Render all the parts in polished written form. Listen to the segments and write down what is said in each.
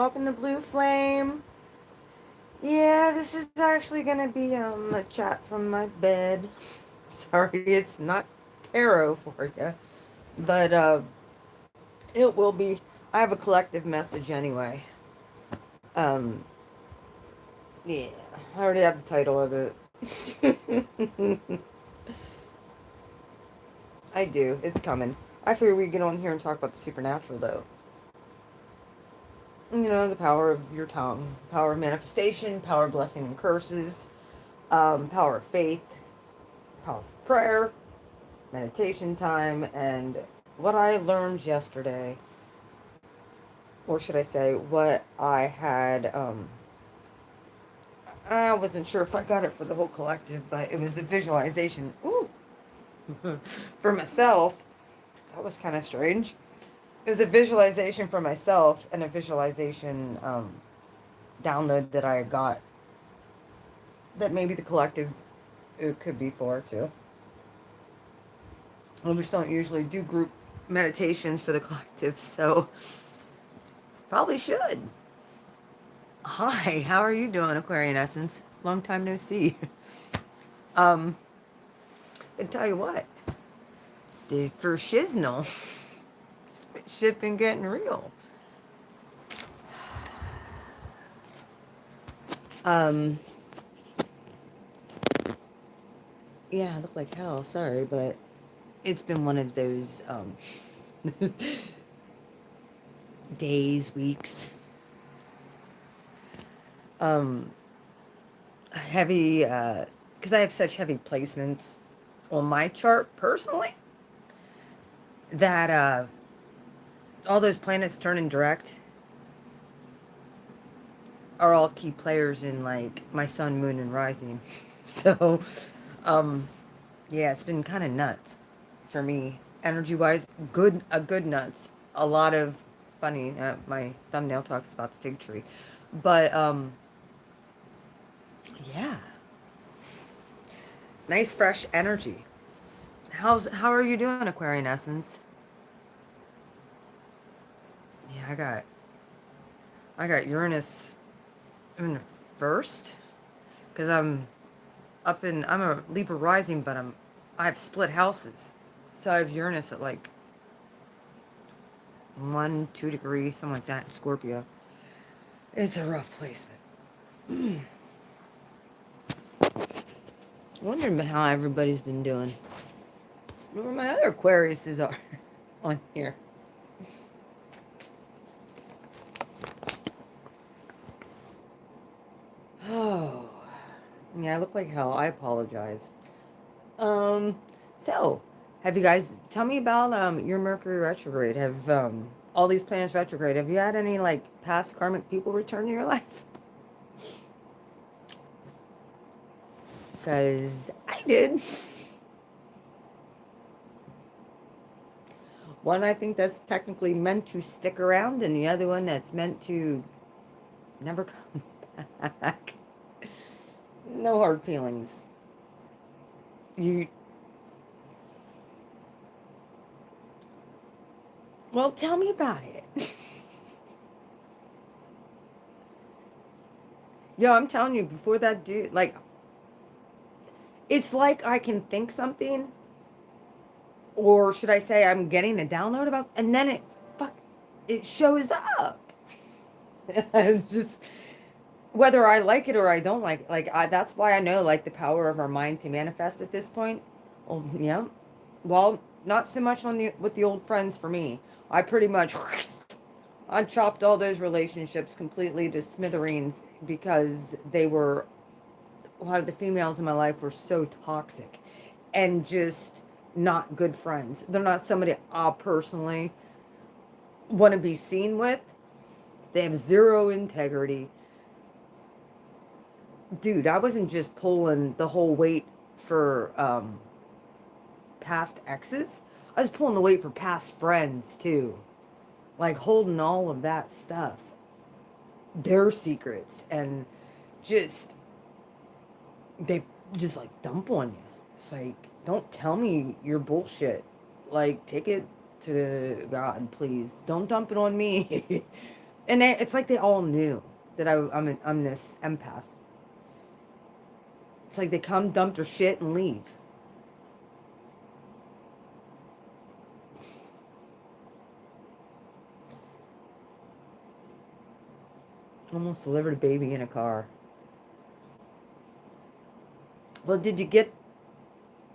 Welcome to Blue Flame. Yeah, this is actually gonna be a chat from my bed. Sorry, it's not tarot for you, but it will be. I have a collective message anyway. Um, yeah, I already have the title of it. I do. It's coming. I figure we get on here and talk about the supernatural, though. You know, the power of your tongue, power of manifestation, power of blessing and curses, power of faith, power of prayer, meditation time, and what I learned yesterday, or should I say, what I had, I wasn't sure if I got it for the whole collective, but it was a visualization, ooh, for myself. That was kind of strange. It was a visualization for myself and a visualization download that I got that maybe the collective it could be for too. We just don't usually do group meditations for the collective, so probably should. Hi, how are you doing, Aquarian Essence? Long time no see. um, I tell you what, the for shiznle, shit been getting real. Um, yeah, I look like hell. Sorry, but it's been one of those days, weeks. Um, heavy, because I have such heavy placements on my chart personally that all those planets turning direct are all key players in like my sun, moon, and rising. So, um, yeah, it's been kind of nuts for me, energy wise. Good nuts. A lot of funny. My thumbnail talks about the fig tree, but yeah, nice fresh energy. How are you doing, Aquarian Essence? Yeah, I got Uranus in the first because I'm a Libra rising, but I have split houses, so I have Uranus at like 1, 2 degrees, something like that in Scorpio. It's a rough placement. Wondering about how everybody's been doing. Where my other Aquariuses are on here. Oh, yeah, I look like hell. I apologize. Um, so have you guys tell me about your Mercury retrograde? Have all these planets retrograde? Have you had any like past karmic people return to your life? Because I did. One I think that's technically meant to stick around, and the other one that's meant to never come back. No hard feelings. You well, tell me about it. Yo, I'm telling you, before that dude, like, it's like I can think something, or should I say, I'm getting a download about, and then fuck, it shows up. It's just whether I like it or I don't like it. That's why I know like the power of our mind to manifest at this point. Well, yeah. Well, not so much on the with the old friends for me. I pretty much I chopped all those relationships completely to smithereens because they were a lot of the females in my life were so toxic and just not good friends. They're not somebody I personally want to be seen with. They have zero integrity. Dude, I wasn't just pulling the whole weight for past exes. I was pulling the weight for past friends too. Like holding all of that stuff, their secrets, and just they just like dump on you. It's like, don't tell me your bullshit. Like, take it to God, please. Don't dump it on me. And it's like they all knew that I'm this empath. It's like they come, dump their shit, and leave. Almost delivered a baby in a car. Well, did you get...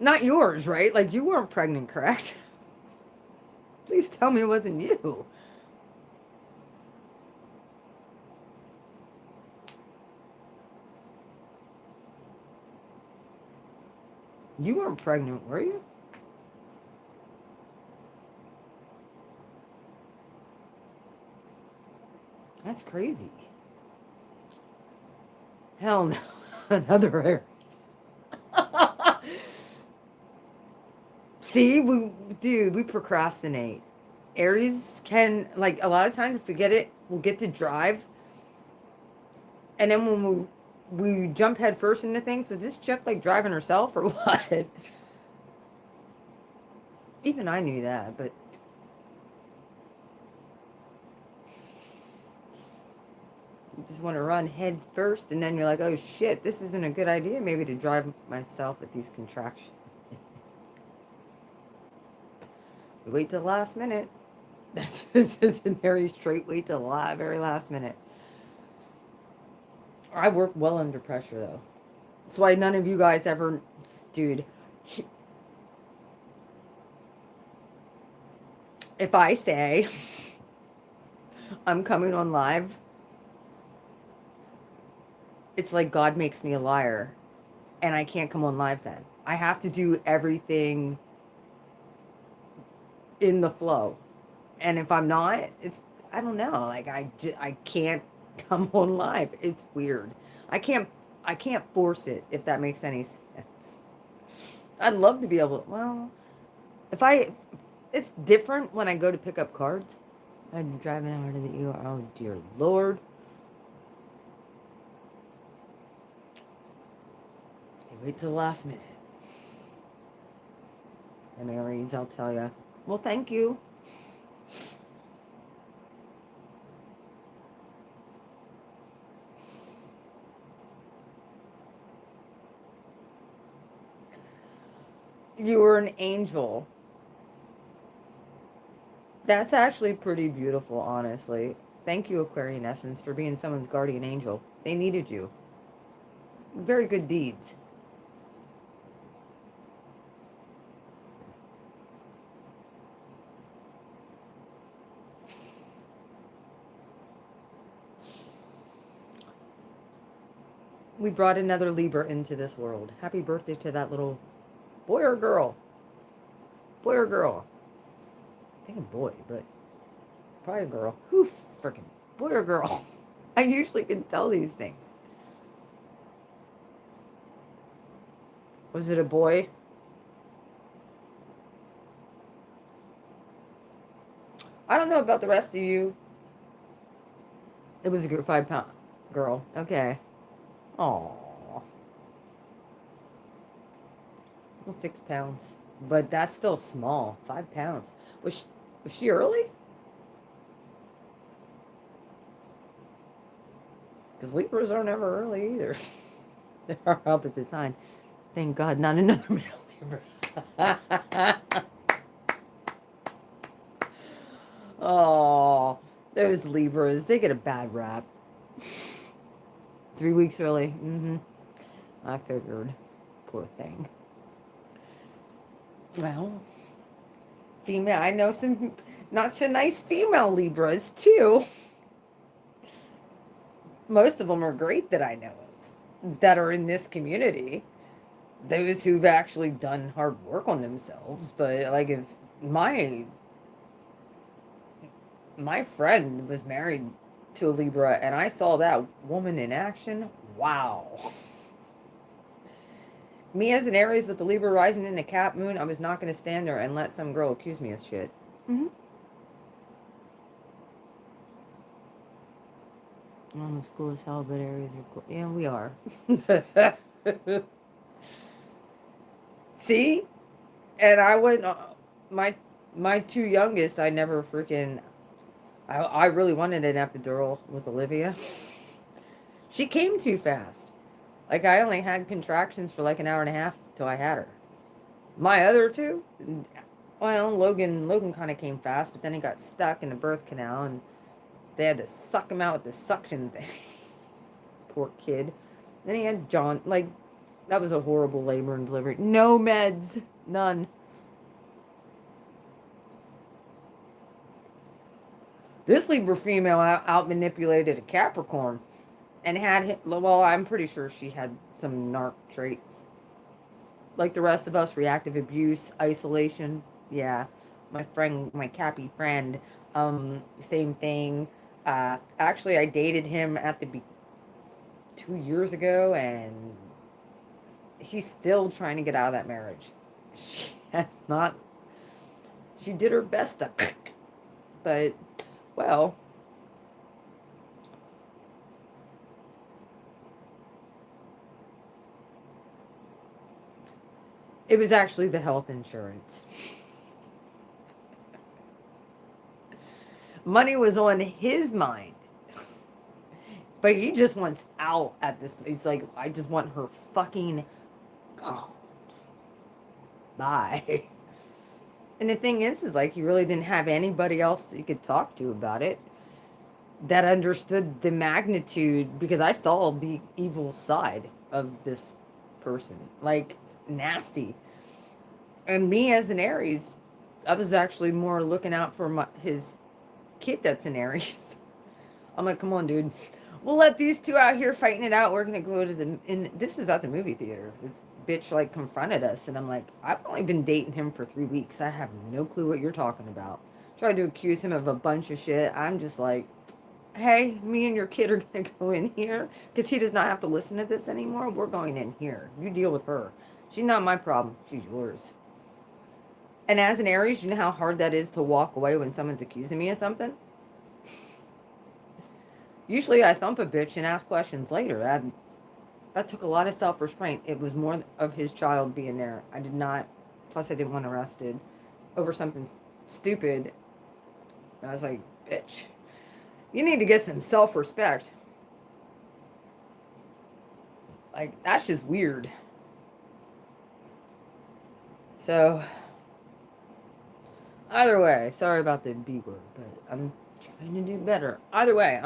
Not yours, right? Like, you weren't pregnant, correct? Please tell me it wasn't you. You weren't pregnant, were you? That's crazy. Hell no. Another Aries. See, we procrastinate. Aries can, like, a lot of times if we get it, we'll get to drive. And then when we jump head first into things, but this chick like driving herself or what? Even I knew that, but you just want to run head first, and then you're like, oh shit, this isn't a good idea maybe to drive myself at these contractions. We wait till the last minute. This is a very straight wait till the very last minute. I work well under pressure though. That's why none of you guys ever, dude. If I say I'm coming on live, it's like God makes me a liar, and I can't come on live then. I have to do everything in the flow. And if I'm not, it's, I don't know, like I can't come on live. It's weird. I can't force it, if that makes any sense. I'd love to be able to, well, it's different when I go to pick up cards. I'm driving harder than you are. Oh dear Lord. Hey, wait till the last minute. And Aries, I'll tell you. Well, thank you. You were an angel. That's actually pretty beautiful, honestly. Thank you, Aquarian Essence, for being someone's guardian angel. They needed you. Very good deeds. We brought another Libra into this world. Happy birthday to that little boy or girl? Boy or girl? I think a boy, but probably a girl. Who freaking boy or girl? I usually can tell these things. Was it a boy? I don't know about the rest of you. It was a 5-pound girl. Okay. Aww. Well, 6 pounds. But that's still small. 5 pounds. Was she early? Because Libras aren't ever early either. They're opposite sign. Thank God, not another male Libra. Oh, those Libras, they get a bad rap. 3 weeks early. Mm-hmm. I figured. Poor thing. Well, female, I know some not so nice female Libras too. Most of them are great that I know of, that are in this community. Those who've actually done hard work on themselves. But like, if my friend was married to a Libra and I saw that woman in action, wow. Me as an Aries with the Libra rising in a Cap moon, I was not going to stand there and let some girl accuse me of shit. Mm-hmm. I'm as cool as hell, but Aries are cool. Yeah, we are. See? And I went, my 2 youngest, I never freaking, I really wanted an epidural with Olivia. She came too fast. Like, I only had contractions for like an hour and a half till I had her. My other two, well, Logan kind of came fast, but then he got stuck in the birth canal, and they had to suck him out with the suction thing. Poor kid. Then he had John. Like, that was a horrible labor and delivery. No meds, none. This Libra female out manipulated a Capricorn and had him. Well, I'm pretty sure she had some narc traits. Like the rest of us, reactive abuse, isolation. Yeah. My Cappy friend, same thing. Actually, I dated him at the 2 years ago, and he's still trying to get out of that marriage. She has not. She did her best to, but well, it was actually the health insurance. Money was on his mind. But he just wants out at this. He's like, I just want her fucking gone. Bye. And the thing is like, he really didn't have anybody else that he could talk to about it that understood the magnitude, because I saw the evil side of this person. Like, nasty. And me as an Aries, I was actually more looking out for his kid that's an Aries. I'm like, come on, dude. We'll let these two out here fighting it out. We're gonna go to the. And this was at the movie theater. This bitch like confronted us, and I'm like, I've only been dating him for 3 weeks. I have no clue what you're talking about. Tried to accuse him of a bunch of shit. I'm just like, hey, me and your kid are gonna go in here because he does not have to listen to this anymore. We're going in here. You deal with her. She's not my problem. She's yours. And as an Aries, you know how hard that is to walk away when someone's accusing me of something? Usually I thump a bitch and ask questions later. That took a lot of self-restraint. It was more of his child being there. I did not, plus I didn't want arrested over something stupid. I was like, bitch, you need to get some self-respect. Like, that's just weird. So, either way, sorry about the B word, but I'm trying to do better. Either way,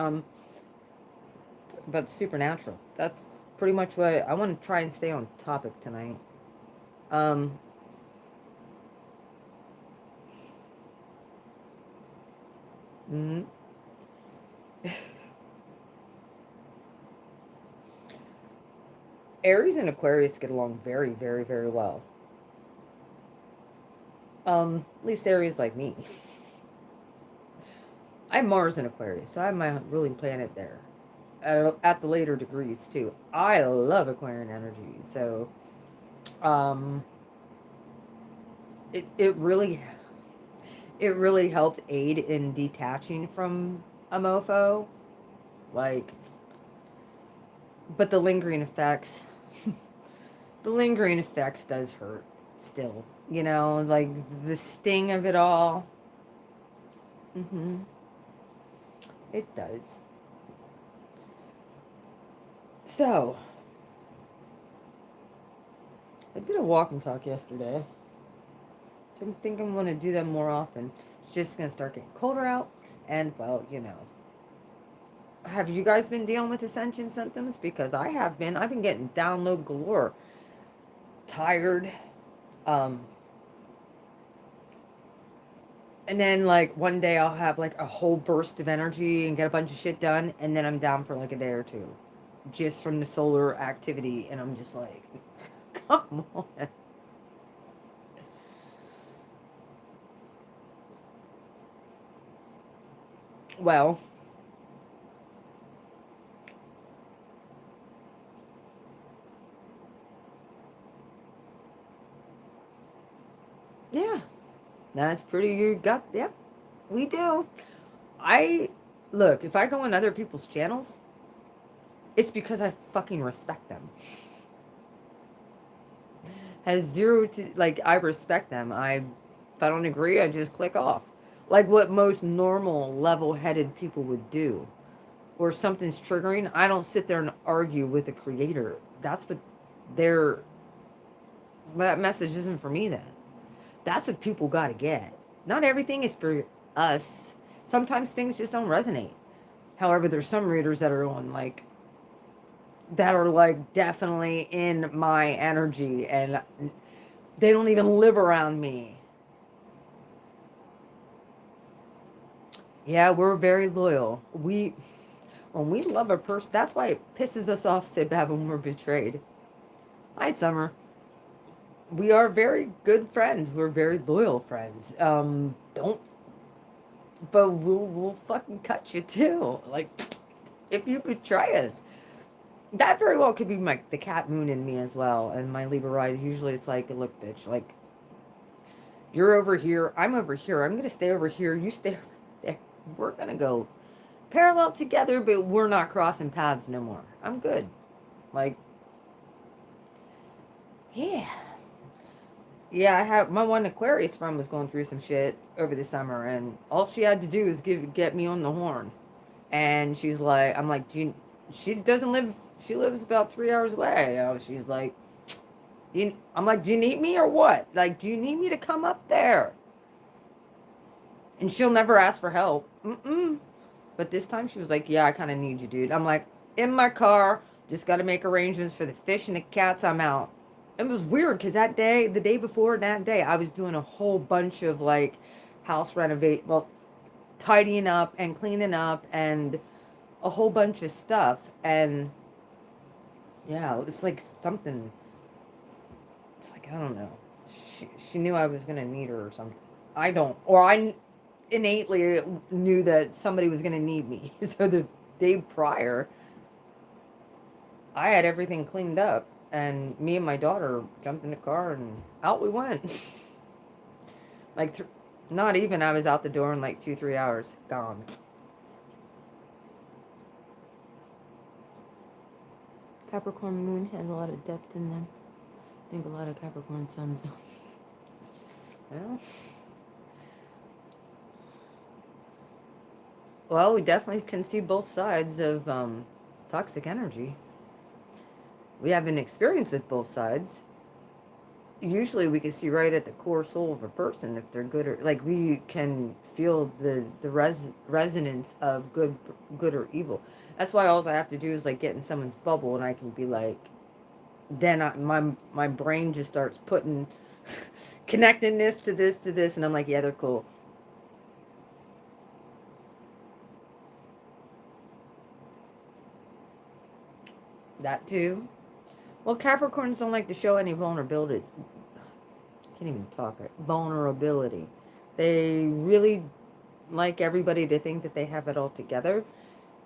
about the supernatural. That's pretty much what I want to try and stay on topic tonight. Um, mm, Aries and Aquarius get along very, very, very well. At least Aries like me. I have Mars in Aquarius, so I have my ruling planet there. At the later degrees too. I love Aquarian energy, so um, it really helped aid in detaching from a mofo, like, but the lingering effects does hurt still, like the sting of it all. It does. So, I did a walk and talk yesterday. So I'm thinking I'm going to do them more often. It's just going to start getting colder out. And, well, Have you guys been dealing with ascension symptoms? Because I have been. I've been getting download galore. Tired. Um, and then, like, one day I'll have, like, a whole burst of energy and get a bunch of shit done. And then I'm down for, like, a day or two. Just from the solar activity. And I'm just like, come on. Well, yeah, that's pretty. You got, yep, we do. I look, if I go on other people's channels, it's because I fucking respect them. Has zero to, like, I respect them. If I don't agree, I just click off. like what most normal, level-headed people would do. Or something's triggering, I don't sit there and argue with the creator. That's what their that message isn't for me then. That's what people got to get. Not everything is for us. Sometimes things just don't resonate. However, there's some readers that are on like that are like definitely in my energy and they don't even live around me. Yeah, we're very loyal. When we love a person, that's why it pisses us off so bad when we're betrayed. Hi, Summer. We are very good friends. We're very loyal friends. Don't, but we'll fucking cut you too. Like, if you betray us, that very well could be my the cat moon in me as well. And my Libra rise. Usually, it's like, look, bitch, like you're over here, I'm over here. I'm gonna stay over here. You stay over there. We're gonna go parallel together, but we're not crossing paths no more. I'm good. Like, yeah. Yeah, I have my one Aquarius friend was going through some shit over the summer, and all she had to do is get me on the horn. And she's like, I'm like, she doesn't live, she lives about 3 hours away. She's like, I'm like, do you need me or what? Like, do you need me to come up there? And she'll never ask for help. Mm-mm. But this time she was like, yeah, I kind of need you, dude. I'm like, in my car, just got to make arrangements for the fish and the cats. I'm out. It was weird because that day, the day before that day, I was doing a whole bunch of like house renovate, well, tidying up and cleaning up and a whole bunch of stuff. And yeah, it's like something, it's like, I don't know. She knew I was going to need her or something. I don't, or I innately knew that somebody was going to need me. So the day prior, I had everything cleaned up, and me and my daughter jumped in the car and out we went. like, not even, I was out the door in like 2-3 hours, gone. Capricorn moon has a lot of depth in them. I think a lot of Capricorn suns don't. Well, we definitely can see both sides of toxic energy. We have an experience with both sides. Usually we can see right at the core soul of a person if they're good or like we can feel the resonance of good or evil. That's why all I have to do is like get in someone's bubble and I can be like, then my brain just starts putting connecting this to this and I'm like, yeah, they're cool. That too. Well, Capricorns don't like to show any vulnerability. Can't even talk right. Vulnerability. They really like everybody to think that they have it all together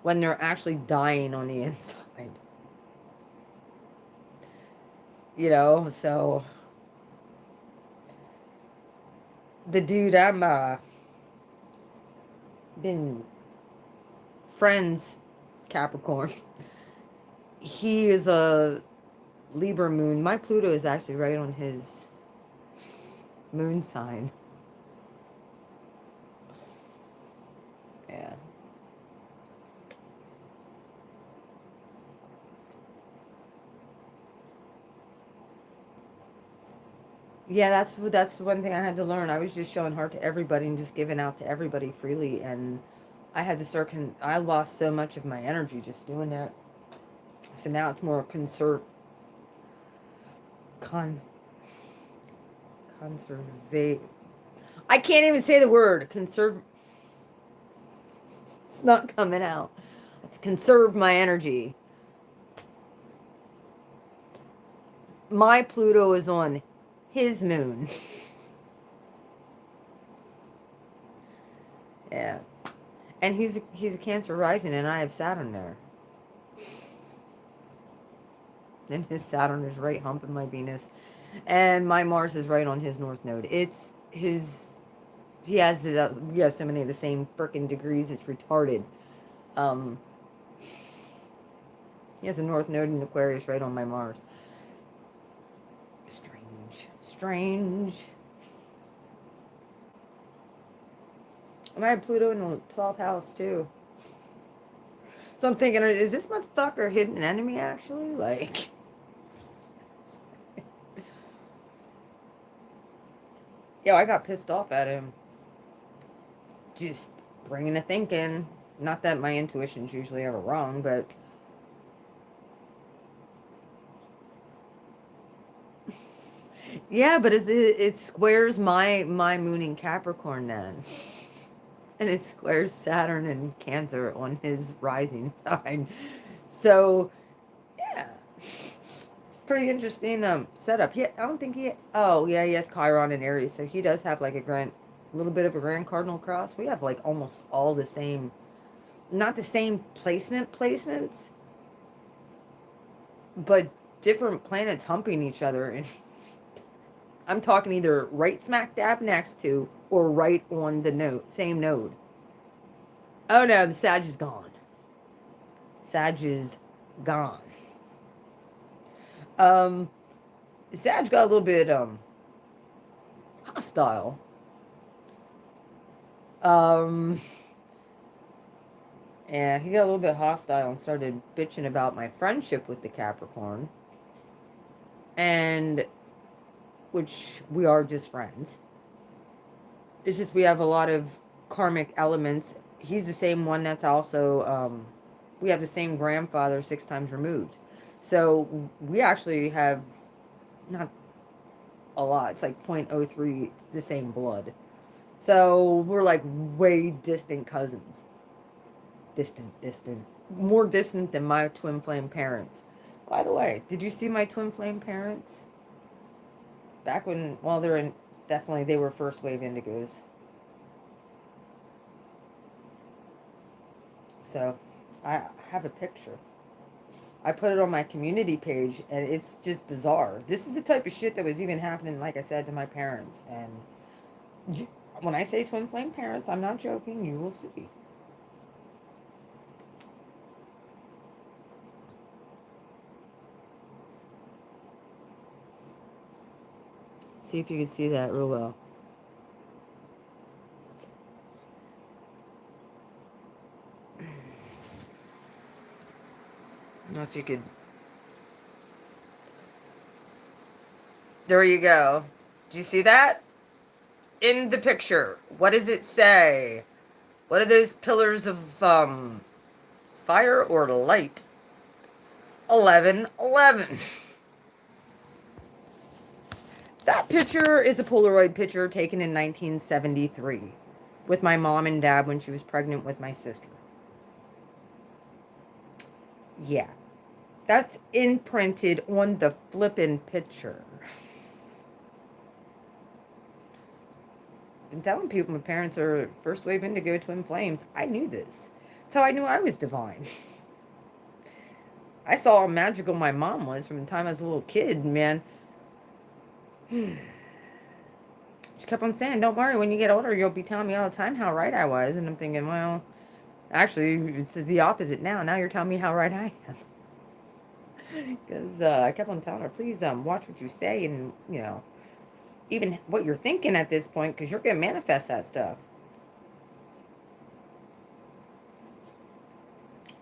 when they're actually dying on the inside. You know, so the dude I'm been friends Capricorn. He is a Libra moon. My Pluto is actually right on his moon sign. Yeah. Yeah, that's one thing I had to learn. I was just showing heart to everybody and just giving out to everybody freely, and I had to start. I lost so much of my energy just doing that. So now it's more con conservate. I can't even say the word conserve. It's not coming out. I have to conserve my energy. My Pluto is on his moon. Yeah. And he's a Cancer rising and I have Saturn there. And his Saturn is right humping my Venus. And my Mars is right on his North Node. It's his he has so many of the same freaking degrees, it's retarded. Um he has a North Node in Aquarius right on my Mars. Strange. And I have Pluto in the 12th house too. So I'm thinking, is this motherfucker hidden enemy actually? Like, yo, I got pissed off at him. Just bringing the thinking. Not that my intuition's usually ever wrong, but yeah, but it squares my moon in Capricorn then. And it squares Saturn and Cancer on his rising sign. So, yeah. It's pretty interesting setup. Yeah, I don't think he oh, yeah, he has Chiron and Aries, so he does have like a little bit of a grand cardinal cross. We have like almost all the same, not the same placements, but different planets humping each other. And I'm talking either right smack dab next to or right on the same node. Oh no, the Sag is gone. Sag is gone. Um, Sag got a little bit hostile. Um, and he got a little bit hostile and started bitching about my friendship with the Capricorn, and which we are just friends. It's just we have a lot of karmic elements. He's the same one that's also we have the same grandfather 6 times removed. So we actually have not a lot. It's like 0.03 the same blood. So we're like way distant cousins. Distant. More distant than my twin flame parents. By the way, did you see my twin flame parents? Back when, well, definitely they were first wave indigos. So I have a picture. I put it on my community page, and it's just bizarre. This is the type of shit that was even happening, like I said, to my parents. And when I say twin flame parents, I'm not joking. You will see. See if you can see that real well. I don't know if you could. There you go. Do you see that? In the picture. What does it say? What are those pillars of fire or light? 1111. That picture is a Polaroid picture taken in 1973 with my mom and dad when she was pregnant with my sister. Yeah. That's imprinted on the flippin' picture. Been telling people my parents are first wave indigo twin flames. I knew this. That's how I knew I was divine. I saw how magical my mom was from the time I was a little kid, man. She kept on saying, don't worry, when you get older, you'll be telling me all the time how right I was. And I'm thinking, well, actually, it's the opposite now. Now you're telling me how right I am. Because I kept on telling her, please watch what you say and, even what you're thinking at this point, because you're going to manifest that stuff.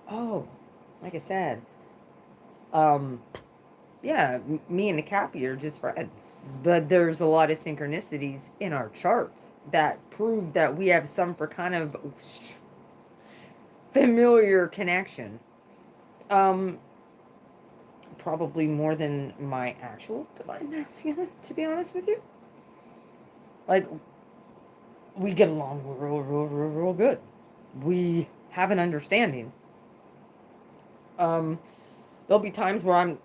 Oh, like I said, yeah, me and the Cappy are just friends. But there's a lot of synchronicities in our charts that prove that we have some for kind of familiar connection. Probably more than my actual divine masculine, to be honest with you. Like, we get along real good. We have an understanding. There'll be times where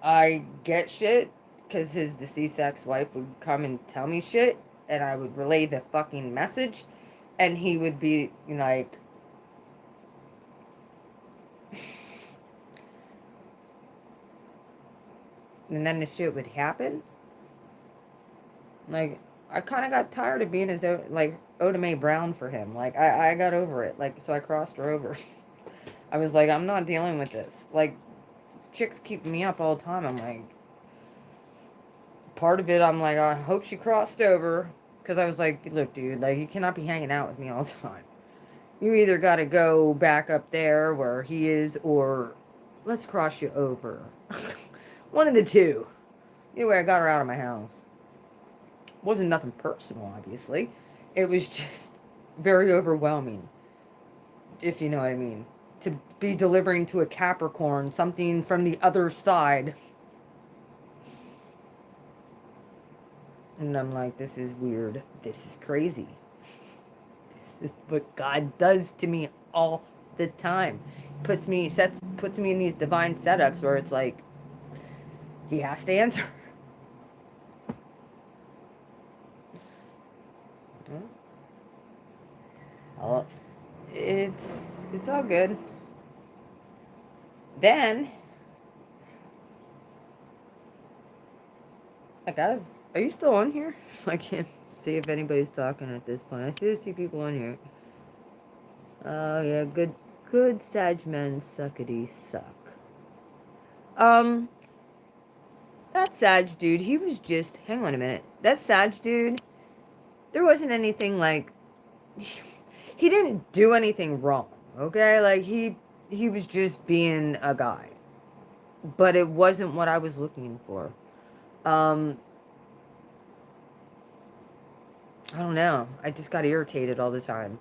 I get shit because his deceased ex-wife would come and tell me shit, and I would relay the fucking message, and he would be like, and then the shit would happen. Like, I kind of got tired of being his, like, Oda Mae Brown for him. Like, I got over it. Like, so I crossed her over. I was like, I'm not dealing with this. Like, chicks keep me up all the time. I'm like, part of it, I'm like, I hope she crossed over. Because I was like, look, dude, like, you cannot be hanging out with me all the time. You either got to go back up there where he is, or let's cross you over. One of the two. Anyway, I got her out of my house. Wasn't nothing personal, obviously. It was just very overwhelming, if you know what I mean. To be delivering to a Capricorn something from the other side. And I'm like, this is weird. This is crazy. This is what God does to me all the time. Puts me in these divine setups where it's like he has to answer. Oh, it's all good. Then, guys, are you still on here? I can't see if anybody's talking at this point. I see there's 2 people on here. Oh yeah, good Sag men suckity suck. That Sag dude, he was just, hang on a minute. That Sag dude, there wasn't anything like, he didn't do anything wrong, okay? Like, he was just being a guy. But it wasn't what I was looking for. I don't know. I just got irritated all the time.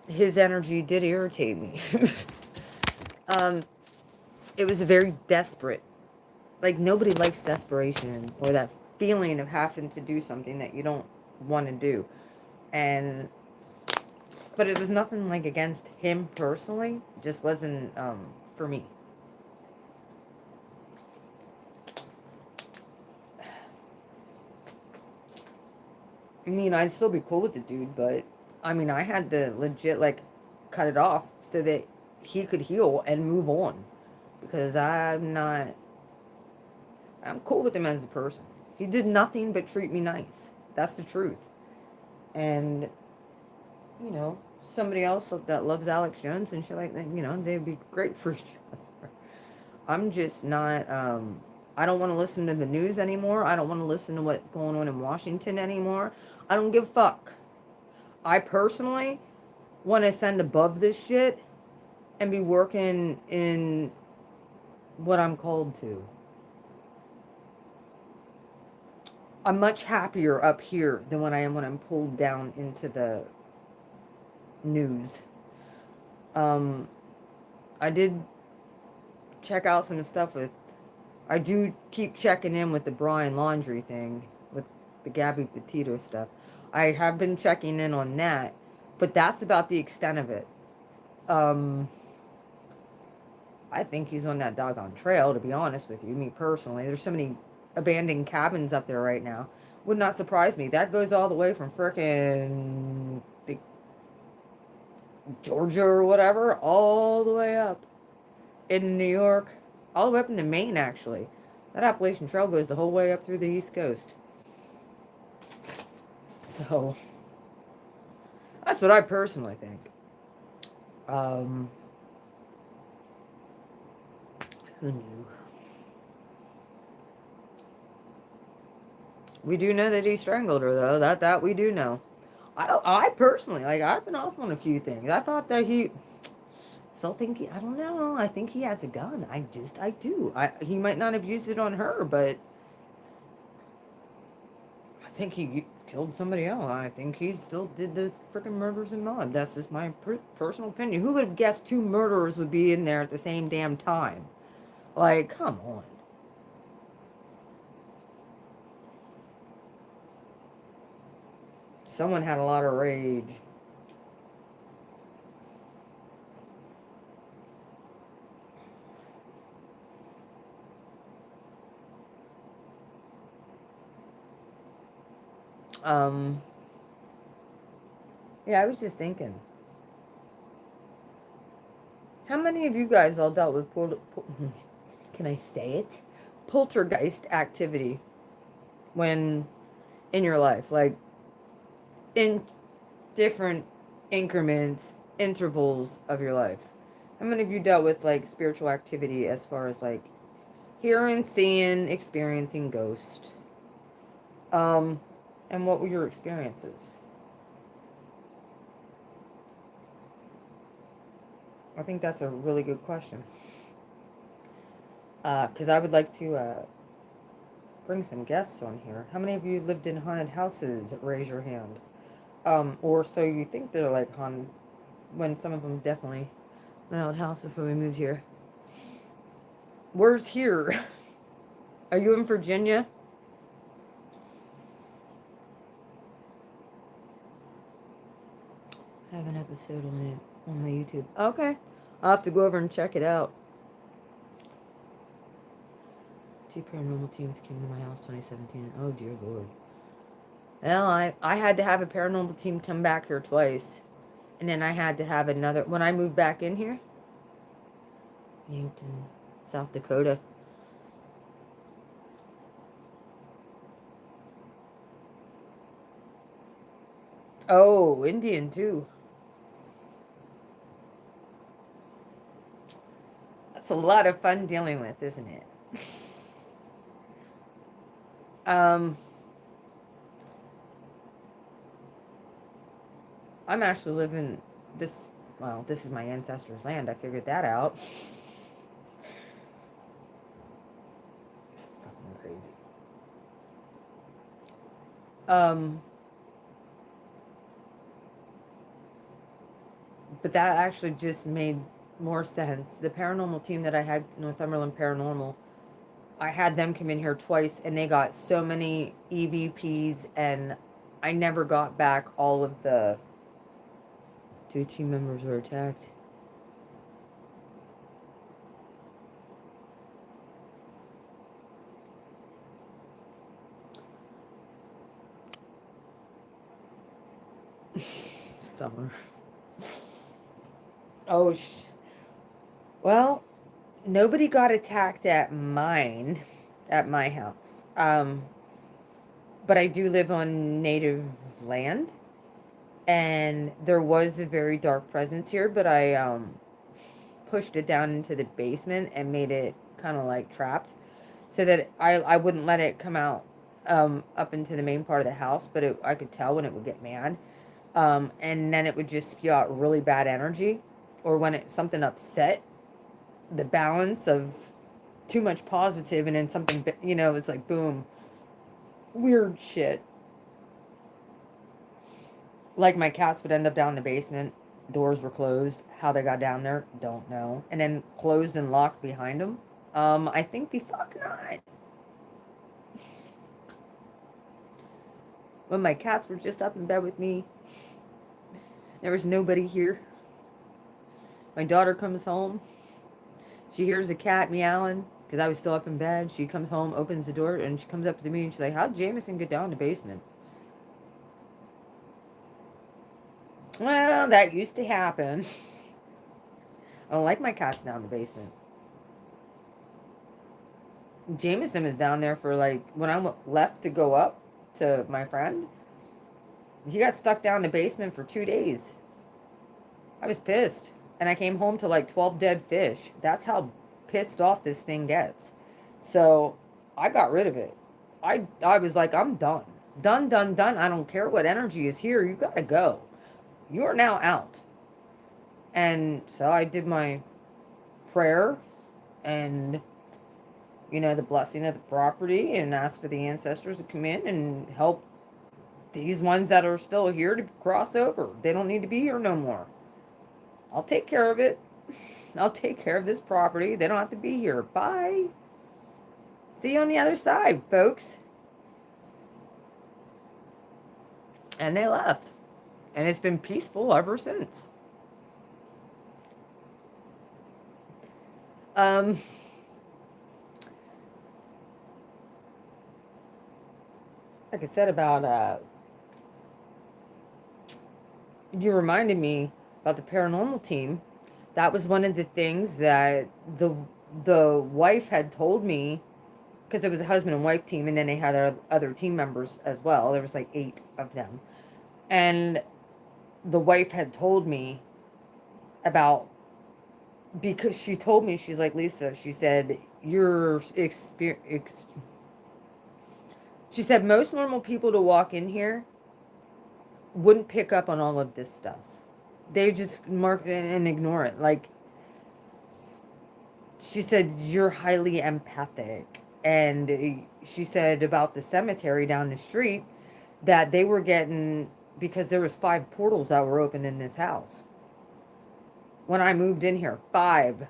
His energy did irritate me. It was a very desperate, like, nobody likes desperation or that feeling of having to do something that you don't want to do. And, but it was nothing, like, against him personally. It just wasn't, for me. I mean, I'd still be cool with the dude, but, I mean, I had to legit, like, cut it off so that he could heal and move on. Because I'm cool with him as a person. He did nothing but treat me nice. That's the truth. And, you know, somebody else that loves Alex Jones and shit like that, you know, they'd be great for each other. I'm just not, I don't want to listen to the news anymore. I don't want to listen to what's going on in Washington anymore. I don't give a fuck. I personally want to ascend above this shit and be working in what I'm called to. I'm much happier up here than when I am when I'm pulled down into the news. I did check out some stuff with, I do keep checking in with the Brian Laundrie thing, with the Gabby Petito stuff. I have been checking in on that, but that's about the extent of it. I think he's on that doggone trail, to be honest with you, me personally. There's so many abandoned cabins up there right now. Would not surprise me. That goes all the way from frickin' Georgia or whatever, all the way up in New York, all the way up into Maine, actually. That Appalachian Trail goes the whole way up through the East Coast. So, that's what I personally think. Who knew? We do know that he strangled her, though. That we do know. I personally, like, I've been off on a few things. I thought that he, still think, I don't know. I think he has a gun. I do. He might not have used it on her, but I think he killed somebody else. I think he still did the freaking murders in mod. That's just my personal opinion. Who would have guessed 2 murderers would be in there at the same damn time? Like, come on. Someone had a lot of rage. Yeah, I was just thinking. How many of you guys all dealt with can I say it? Poltergeist activity when in your life, like in different increments, intervals of your life. How many of you dealt with like spiritual activity as far as like hearing, seeing, experiencing ghosts? And what were your experiences? I think that's a really good question. Because I would like to bring some guests on here. How many of you lived in haunted houses? Raise your hand. Or so you think they're like haunted, when some of them definitely my old house before we moved here. Where's here? Are you in Virginia? I have an episode on it on my YouTube. Okay. I'll have to go over and check it out. 2 paranormal teams came to my house 2017. Oh dear lord. Well, I had to have a paranormal team come back here twice. And then I had to have another when I moved back in here. Yankton, South Dakota. Oh, Indian too. That's a lot of fun dealing with, isn't it? um, I'm actually living this. Well, this is my ancestors' land. I figured that out. It's fucking crazy. Um, but that actually just made more sense. The paranormal team that I had, Northumberland Paranormal, I had them come in here twice, and they got so many EVPs, and I never got back all of the 2 team members were attacked. Summer. Oh, well, nobody got attacked at my house. But I do live on native land, and there was a very dark presence here, but I pushed it down into the basement and made it kind of like trapped, so that I wouldn't let it come out up into the main part of the house, but I could tell when it would get mad. And then it would just spew out really bad energy, or when something upset the balance of too much positive, and then something, it's like boom, weird shit. Like my cats would end up down in the basement, doors were closed. How they got down there, don't know. And then closed and locked behind them. I think the fuck not. When my cats were just up in bed with me, there was nobody here. My daughter comes home. She hears a cat meowing because I was still up in bed. She comes home, opens the door, and she comes up to me and she's like, "How'd Jameson get down in the basement?" Well, that used to happen. I don't like my cats down in the basement. Jameson was down there for like, when I left to go up to my friend, he got stuck down in the basement for 2 days. I was pissed. And I came home to like 12 dead fish. That's how pissed off this thing gets. So I got rid of it. I was like, I'm done. Done, done, done. I don't care what energy is here. You gotta go. You are now out. And so I did my prayer and, the blessing of the property, and asked for the ancestors to come in and help these ones that are still here to cross over. They don't need to be here no more. I'll take care of it. I'll take care of this property. They don't have to be here. Bye. See you on the other side, folks. And they left. And it's been peaceful ever since. Um, like I said about, you reminded me about the paranormal team. That was one of the things that the wife had told me, because it was a husband and wife team, and then they had other team members as well. There was like 8 of them. And the wife had told me about, because she told me, she's like, "Lisa," she said, "your She said most normal people to walk in here wouldn't pick up on all of this stuff. They just mark it and ignore it. Like, she said, you're highly empathic. And she said about the cemetery down the street that they were getting, because there was 5 portals that were open in this house. When I moved in here, 5.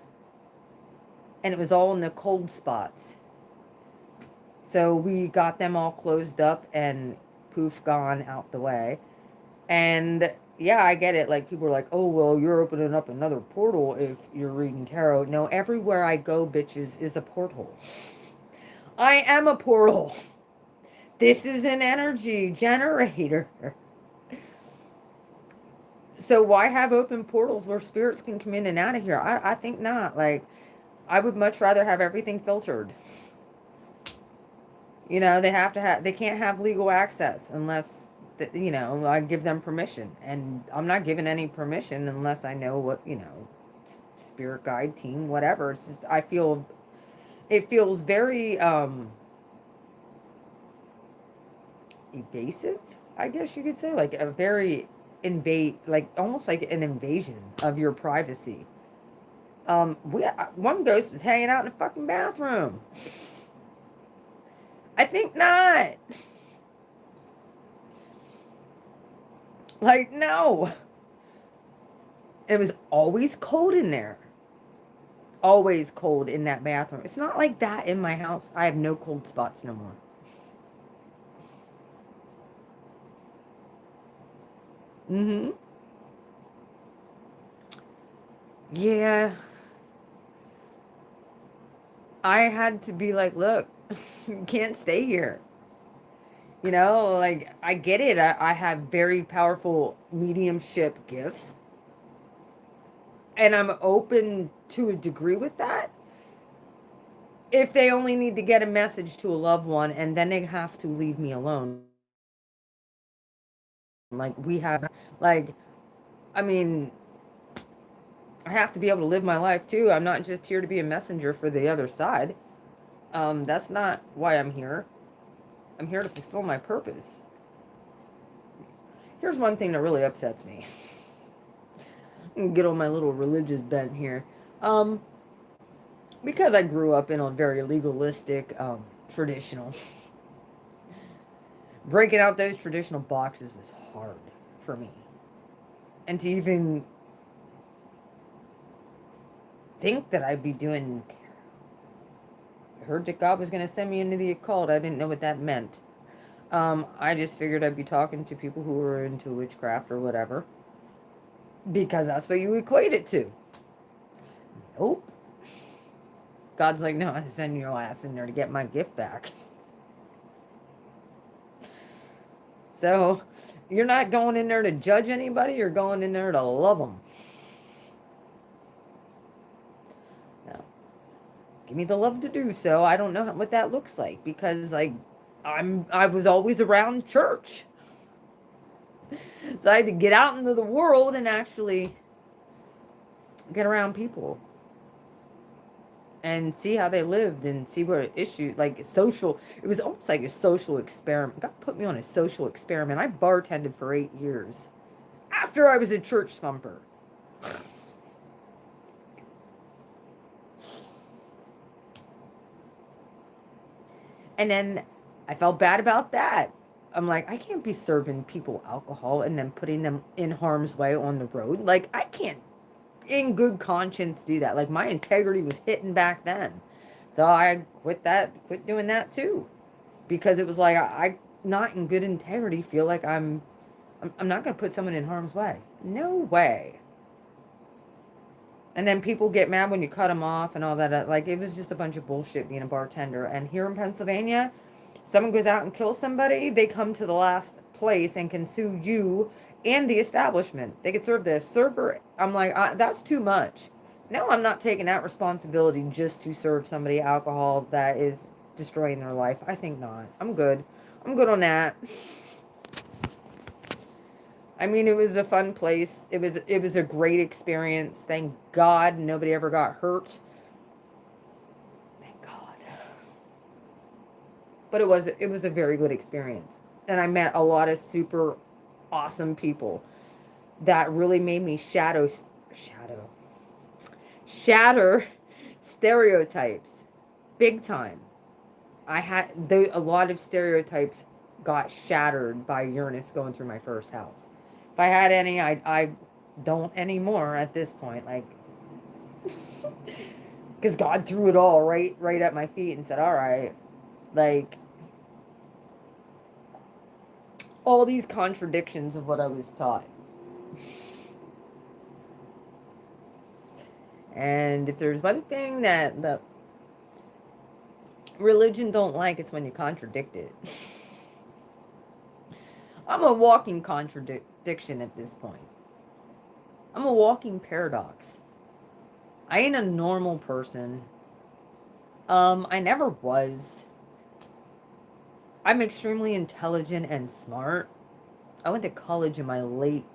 And it was all in the cold spots. So we got them all closed up and poof, gone out the way. And yeah, I get it. Like, people are like, oh, well, you're opening up another portal if you're reading tarot. No, everywhere I go, bitches, is a portal. I am a portal. This is an energy generator. So why have open portals where spirits can come in and out of here? I think not. Like, I would much rather have everything filtered. You know, they can't have legal access unless, you know, I give them permission. And I'm not giving any permission unless I know what, you know, spirit guide team, whatever. It's just, it feels very evasive, I guess you could say. Like a very like almost like an invasion of your privacy. One ghost was hanging out in the fucking bathroom. I think not. Like, no. It was always cold in there. Always cold in that bathroom. It's not like that in my house. I have no cold spots no more. Mm-hmm. Yeah. I had to be like, look, you can't stay here. You know, like, I get it. I have very powerful mediumship gifts. And I'm open to a degree with that. If they only need to get a message to a loved one and then they have to leave me alone. Like, like, I mean, I have to be able to live my life too. I'm not just here to be a messenger for the other side. That's not why I'm here. I'm here to fulfill my purpose. Here's one thing that really upsets me. Get on my little religious bent here. Um, because I grew up in a very legalistic, traditional. Breaking out those traditional boxes was hard for me. And to even think that I'd be doing. I heard that God was going to send me into the occult. I didn't know what that meant. I just figured I'd be talking to people who were into witchcraft or whatever. Because that's what you equate it to. Nope. God's like, no, I'm sending your ass in there to get my gift back. So, you're not going in there to judge anybody. You're going in there to love them. Now, give me the love to do so. I don't know what that looks like because, like, I was always around church. So I had to get out into the world and actually get around people and see how they lived and see what issues, like social, it was almost like a social experiment. God put me on a social experiment. I bartended for 8 years after I was a church thumper. And then I felt bad about that. I'm like, I can't be serving people alcohol and then putting them in harm's way on the road. Like, I can't, in good conscience, do that. Like, my integrity was hitting back then. So I quit doing that too. Because it was like, I not in good integrity, feel like I'm not going to put someone in harm's way. No way. And then people get mad when you cut them off and all that. Like, it was just a bunch of bullshit being a bartender. And here in Pennsylvania, someone goes out and kills somebody, they come to the last place and can sue you and the establishment. They could serve the server. I'm like, that's too much. No, I'm not taking that responsibility just to serve somebody alcohol that is destroying their life. I think not. I'm good. I'm good on that. I mean, it was a fun place. It was a great experience. Thank God nobody ever got hurt. Thank God. But it was a very good experience. And I met a lot of super awesome people that really made me shatter stereotypes big time. A lot of stereotypes got shattered by Uranus going through my first house. If I had any, I don't anymore at this point. Like, because God threw it all right at my feet and said, "All right, like all these contradictions of what I was taught." And if there's one thing that the religion don't like, it's when you contradict it. I'm a walking contradiction at this point. I'm a walking paradox. I ain't a normal person. I never was. I'm extremely intelligent and smart. I went to college in my late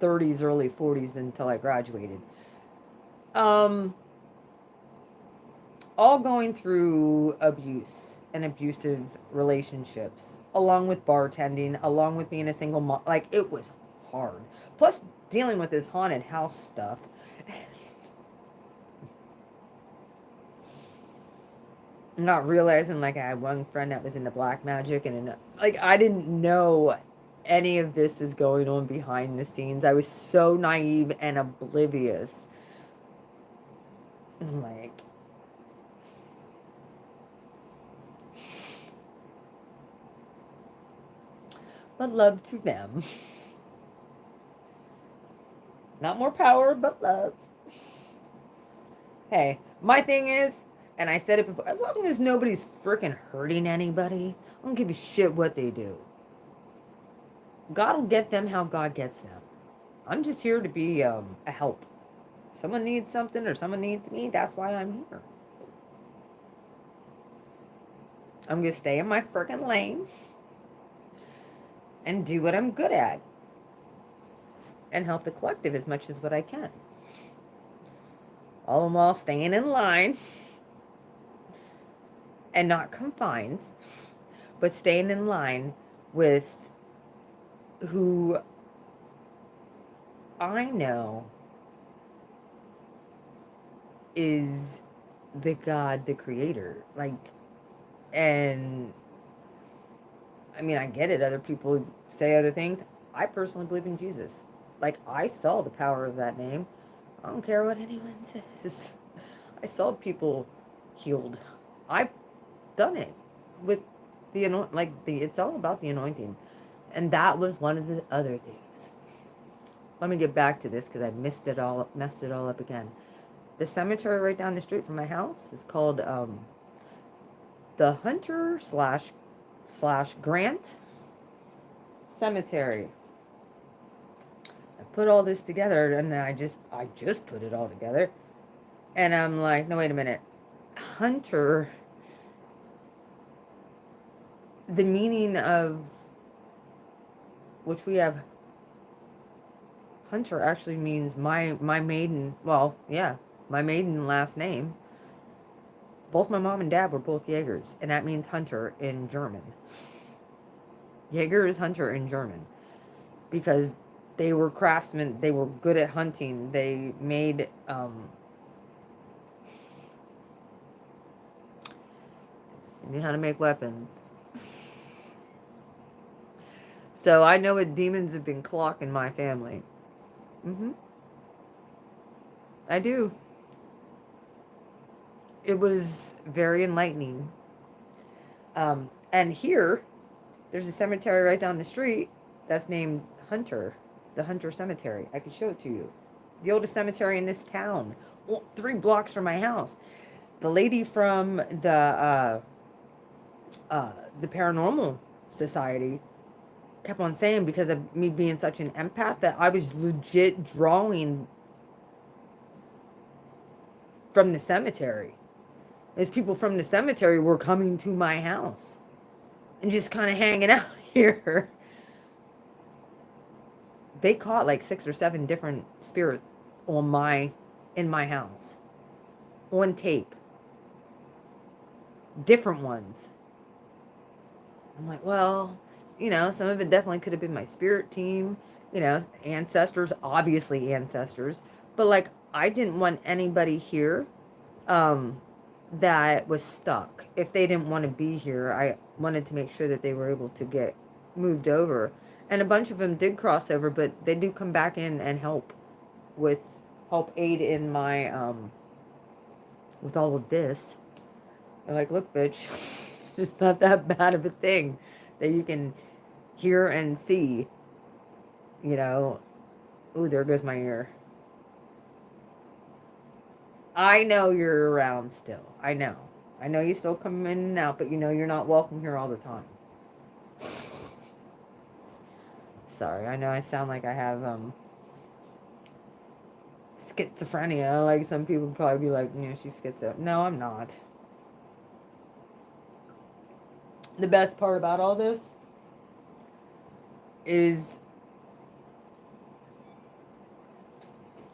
30s, early 40s until I graduated. Um, all going through abuse and abusive relationships, along with bartending, along with being a single mom. Like, it was hard. Plus, dealing with this haunted house stuff. Not realizing, like, I had one friend that was into black magic, and then, like, I didn't know any of this was going on behind the scenes. I was so naive and oblivious. And I'm like, but love to them. Not more power, but love. Hey, my thing is, and I said it before, as long as nobody's freaking hurting anybody, I don't give a shit what they do. God will get them how God gets them. I'm just here to be a help. Someone needs something or someone needs me, that's why I'm here. I'm going to stay in my freaking lane and do what I'm good at and help the collective as much as what I can. All the while staying in line and not confined, but staying in line with who I know is the God, the creator. Like, and I mean, I get it. Other people say other things. I personally believe in Jesus. Like, I saw the power of that name. I don't care what anyone says. I saw people healed. I've done it with the it's all about the anointing. And that was one of the other things. Let me get back to this because I messed it all up again. The cemetery right down the street from my house is called the Hunter slash Grant Cemetery. I put all this together, and then I just put it all together, and I'm like, no, wait a minute. Hunter, the meaning of which we have, Hunter actually means my maiden, well, yeah, my maiden last name. Both my mom and dad were both Jaegers, and that means hunter in German. Jaeger is hunter in German because they were craftsmen. They were good at hunting. They made they knew how to make weapons. So I know what demons have been clocking my family. I do. It was very enlightening. And here, there's a cemetery right down the street that's named Hunter, the Hunter Cemetery. I can show it to you. The oldest cemetery in this town, 3 blocks from my house. The lady from the Paranormal Society kept on saying, because of me being such an empath, that I was legit drawing from the cemetery. As people from the cemetery were coming to my house and just kind of hanging out here. They caught like 6 or 7 different spirits in my house on tape. Different ones. I'm like, well, some of it definitely could have been my spirit team, ancestors, obviously ancestors. But like, I didn't want anybody here um, that was stuck. If they didn't want to be here, I wanted to make sure that they were able to get moved over. And a bunch of them did cross over, but they do come back in and with help aid in my with all of this. They're like, look, bitch, it's not that bad of a thing that you can hear and see. You know, ooh, there goes my ear. I know you're around still. I know. I know you still come in and out, but you're not welcome here all the time. Sorry, I know I sound like I have schizophrenia. Like some people would probably be like, she's schizo. No, I'm not. The best part about all this is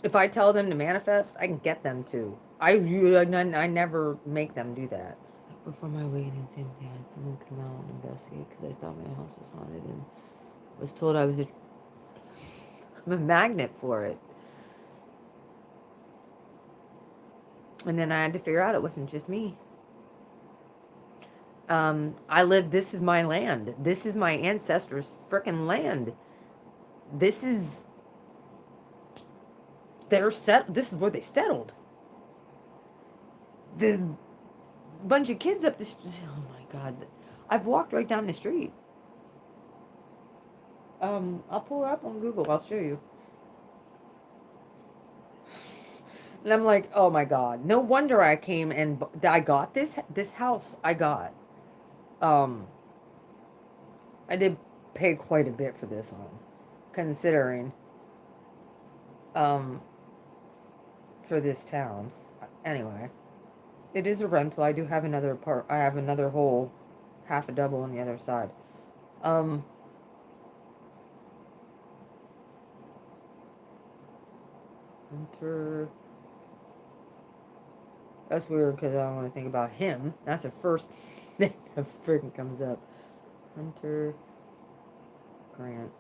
if I tell them to manifest, I can get them to. I never make them do that. Before my wedding in St. Dan, someone came out and investigated because I thought my house was haunted and was told I'm a magnet for it. And then I had to figure out it wasn't just me. This is my land. This is my ancestors' frickin' land. This is this is where they settled. The bunch of kids up the street. Oh my God. I've walked right down the street. I'll pull it up on Google. I'll show you. And I'm like, oh my God. No wonder I came and I got this house I got. I did pay quite a bit for this home, considering, um, for this town. Anyway, it is a rental. I do have another part. I have another whole half a double on the other side. Um, Hunter. That's weird because I don't want to think about him. That's the first thing that freaking comes up. Hunter Grant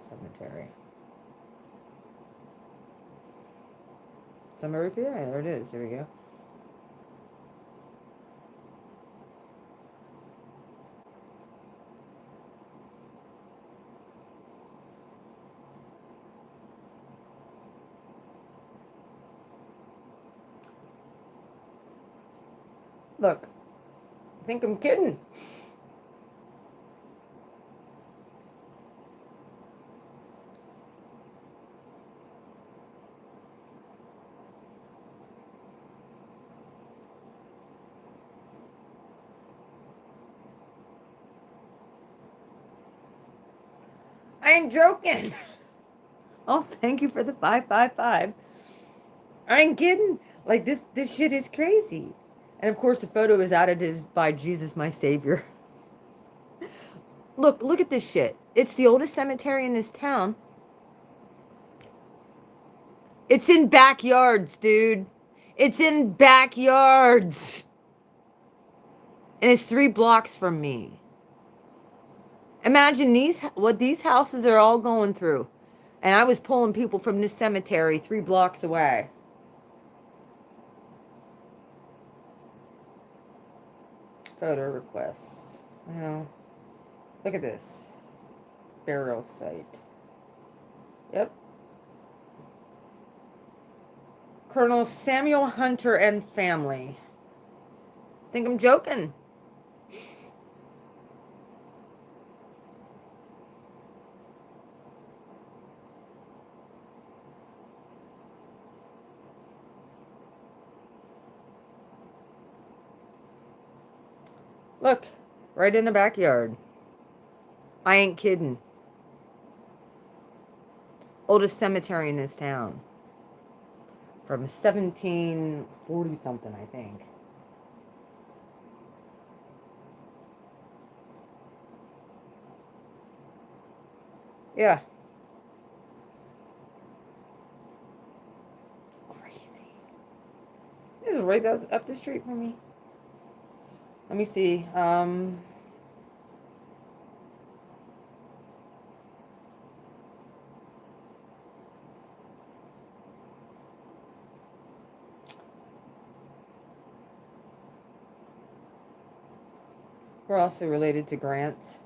Cemetery. Summer repair? Yeah, there it is. There we go. Look, I think I'm kidding. I ain't joking. Oh, thank you for the 555. I ain't kidding. Like this shit is crazy. And of course, the photo is added is by Jesus, my Savior. Look at this shit. It's the oldest cemetery in this town. It's in backyards, dude. It's in backyards. And it's 3 blocks from me. Imagine what these houses are all going through. And I was pulling people from this cemetery 3 blocks away. Photo requests. Well, look at this. Burial site. Yep. Colonel Samuel Hunter and family. Think I'm joking? Look, right in the backyard. I ain't kidding. Oldest cemetery in this town. From 1740 something, I think. Yeah. Crazy. This is right up the street from me. Let me see. We're also related to Grants.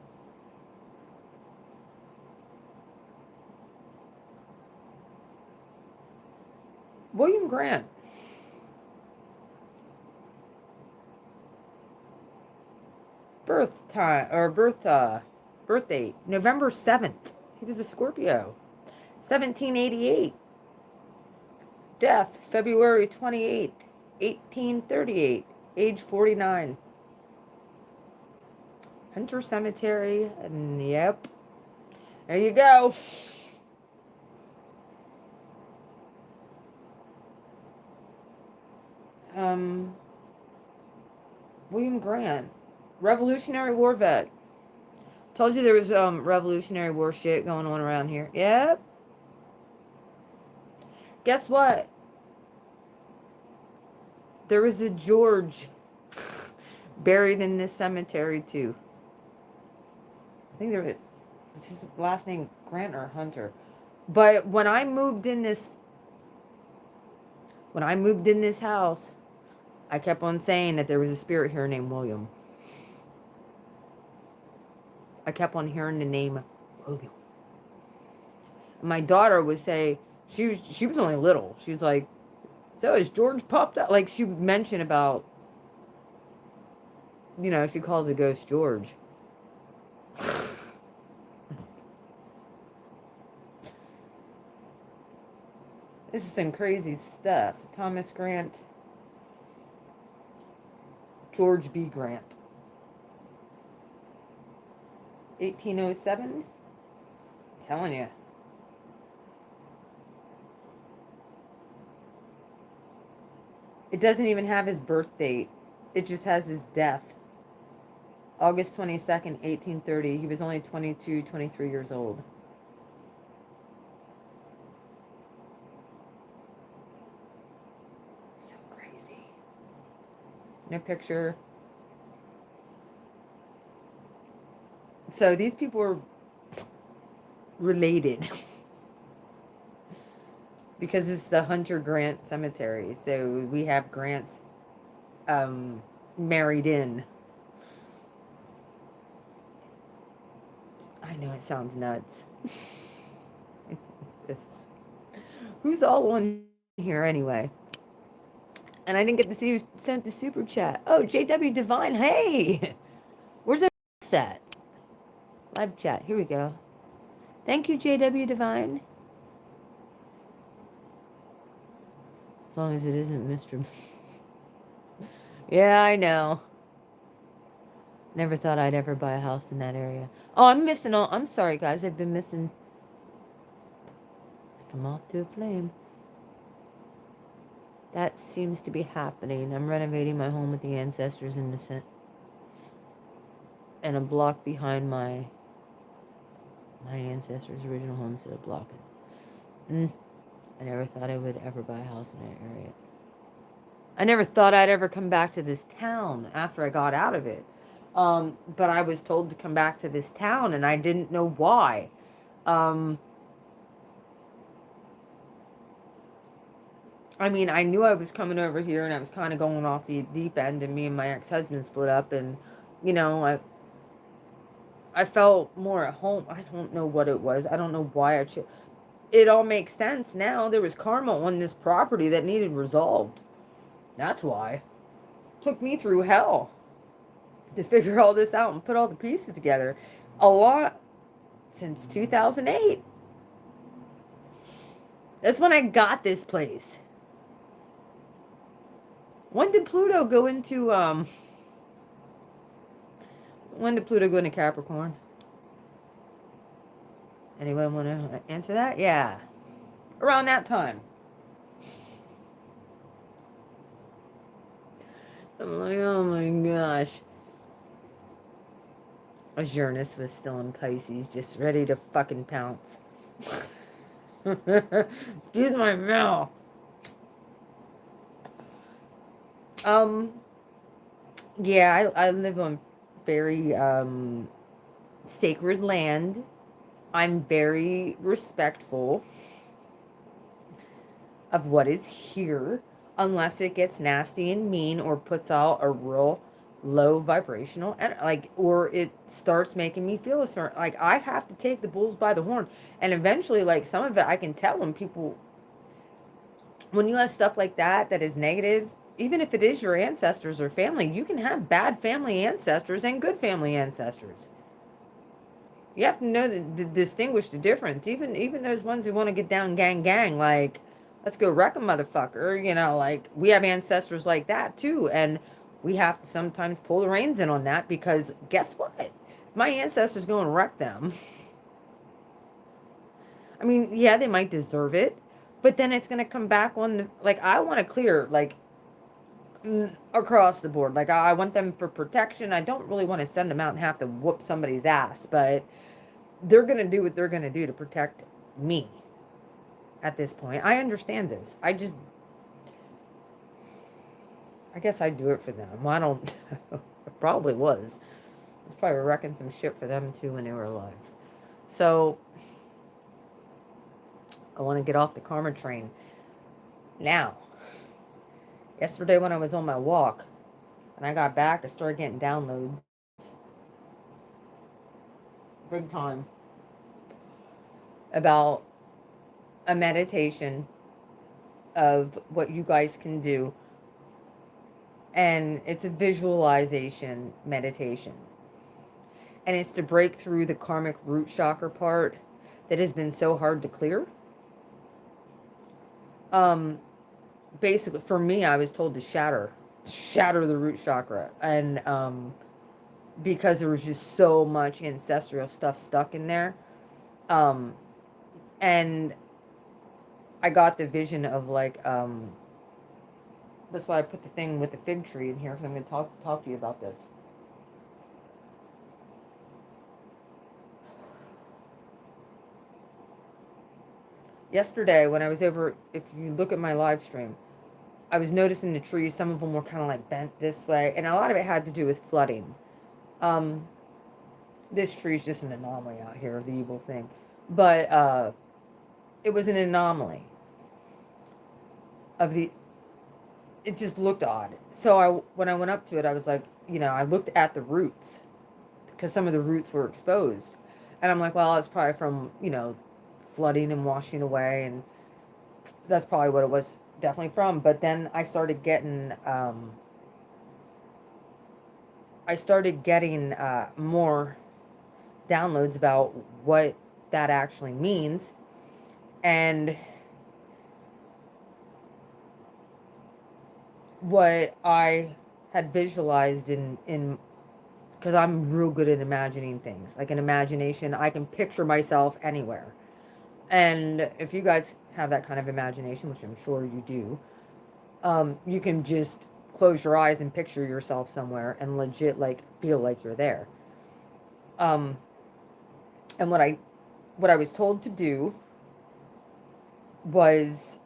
William Grant. Birth date, November 7th. He was a Scorpio. 1788. Death, February 28th, 1838. Age 49. Hunter Cemetery. And yep. There you go. William Grant. Revolutionary War vet. Told you there was Revolutionary War shit going on around here. Yep. Guess what? There was a George buried in this cemetery too. I think there was his last name Grant or Hunter. But when I moved in this house, I kept on saying that there was a spirit here named William. I kept on hearing the name William. My daughter would say, she was only little. She was like, so is George popped up? Like she would mention about, she called the ghost George. This is some crazy stuff. Thomas Grant. George B. Grant. 1807. Telling you. It doesn't even have his birth date. It just has his death. August 22nd, 1830. He was only 22, 23 years old. So crazy. No picture. So these people are related. Because it's the Hunter Grant Cemetery. So we have Grants married in. I know it sounds nuts. Who's all on here anyway? And I didn't get to see who sent the super chat. Oh, JW Divine. Hey! Where's our at? Live chat. Here we go. Thank you, JW Divine. As long as it isn't Mr. Yeah, I know. Never thought I'd ever buy a house in that area. Oh, I'm sorry, guys. I've been missing. Like a moth to a flame. That seems to be happening. I'm renovating my home with the ancestors in the and a block behind my ancestors' original home, so a block. I never thought I would ever buy a house in that area. I never thought I'd ever come back to this town after I got out of it. But I was told to come back to this town, and I didn't know why. I mean, I knew I was coming over here, and I was kind of going off the deep end, and me and my ex-husband split up, and, I felt more at home. I don't know what it was. I don't know why I chose. It all makes sense now. There was karma on this property that needed resolved. That's why. Took me through hell to figure all this out and put all the pieces together. A lot since 2008. That's when I got this place. When did Pluto go into Capricorn? Anyone want to answer that? Yeah. Around that time. I'm like, oh my gosh. Uranus was still in Pisces, just ready to fucking pounce. Excuse my mouth. Yeah, I live on very sacred land. I'm very respectful of what is here, unless it gets nasty and mean or puts out a real low vibrational and like, or it starts making me feel a certain, like I have to take the bulls by the horn. And eventually, like, some of it I can tell when people, when you have stuff like that is negative, even if it is your ancestors or family, you can have bad family ancestors and good family ancestors. You have to know the distinguish the difference. Even those ones who want to get down gang, like, let's go wreck a motherfucker. Like, we have ancestors like that too, and we have to sometimes pull the reins in on that, because guess what? My ancestors go and wreck them. I mean, yeah, they might deserve it, but then it's gonna come back on like, I want to clear, like, across the board. Like, I want them for protection. I don't really want to send them out and have to whoop somebody's ass, but they're going to do what they're going to do to protect me at this point. I understand this. I guess I do it for them. Well, I don't, I probably was. I was probably wrecking some shit for them too when they were alive. So, I want to get off the karma train. Now, yesterday when I was on my walk, and I got back, I started getting downloads. Big time. About a meditation of what you guys can do. And it's a visualization meditation. And it's to break through the karmic root chakra part that has been so hard to clear. Um, Basically, for me, I was told to shatter the root chakra. And because there was just so much ancestral stuff stuck in there. Um, and I got the vision of, like, that's why I put the thing with the fig tree in here, because I'm going to talk to you about this. Yesterday, when I was over, if you look at my live stream, I was noticing the trees. Some of them were kind of like bent this way, and a lot of it had to do with flooding. Um, this tree is just an anomaly out here, the evil thing, but it was an anomaly of the. It just looked odd. So when I went up to it, I was like, I looked at the roots, because some of the roots were exposed, and I'm like, well, it's probably from flooding and washing away, and that's probably what it was definitely from. But then I started getting more downloads about what that actually means. And what I had visualized in because I'm real good at imagining things. Like, in imagination, I can picture myself anywhere. And if you guys have that kind of imagination, which I'm sure you do, you can just close your eyes and picture yourself somewhere and legit, like, feel like you're there. Um, and what I was told to do was,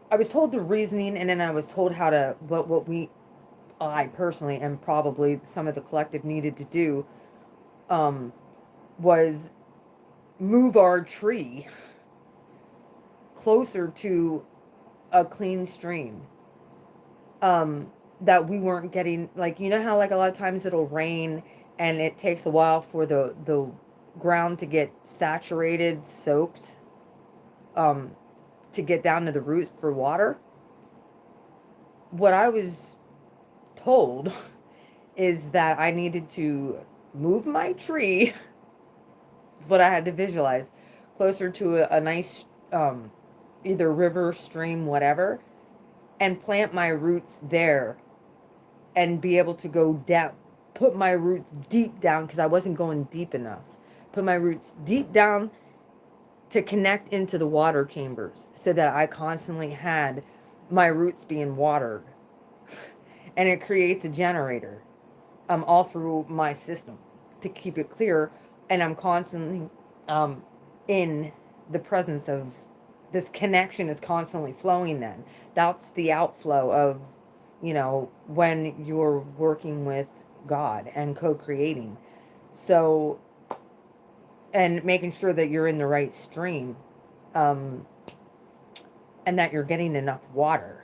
I was told the reasoning, and then I was told how to, I personally, and probably some of the collective needed to do, was move our tree closer to a clean stream. That we weren't getting, like, how, like, a lot of times it'll rain and it takes a while for the ground to get saturated, soaked, um, to get down to the roots for water. What I was told is that I needed to move my tree, is what I had to visualize, closer to a nice, either river, stream, whatever, and plant my roots there, and be able to go down, put my roots deep down, because I wasn't going deep enough. Put my roots deep down to connect into the water chambers, so that I constantly had my roots being watered. And it creates a generator all through my system to keep it clear. And I'm constantly in the presence of this connection is constantly flowing then. That's the outflow of you know, when you're working with God and co-creating. So, and making sure that you're in the right stream, um, and that you're getting enough water.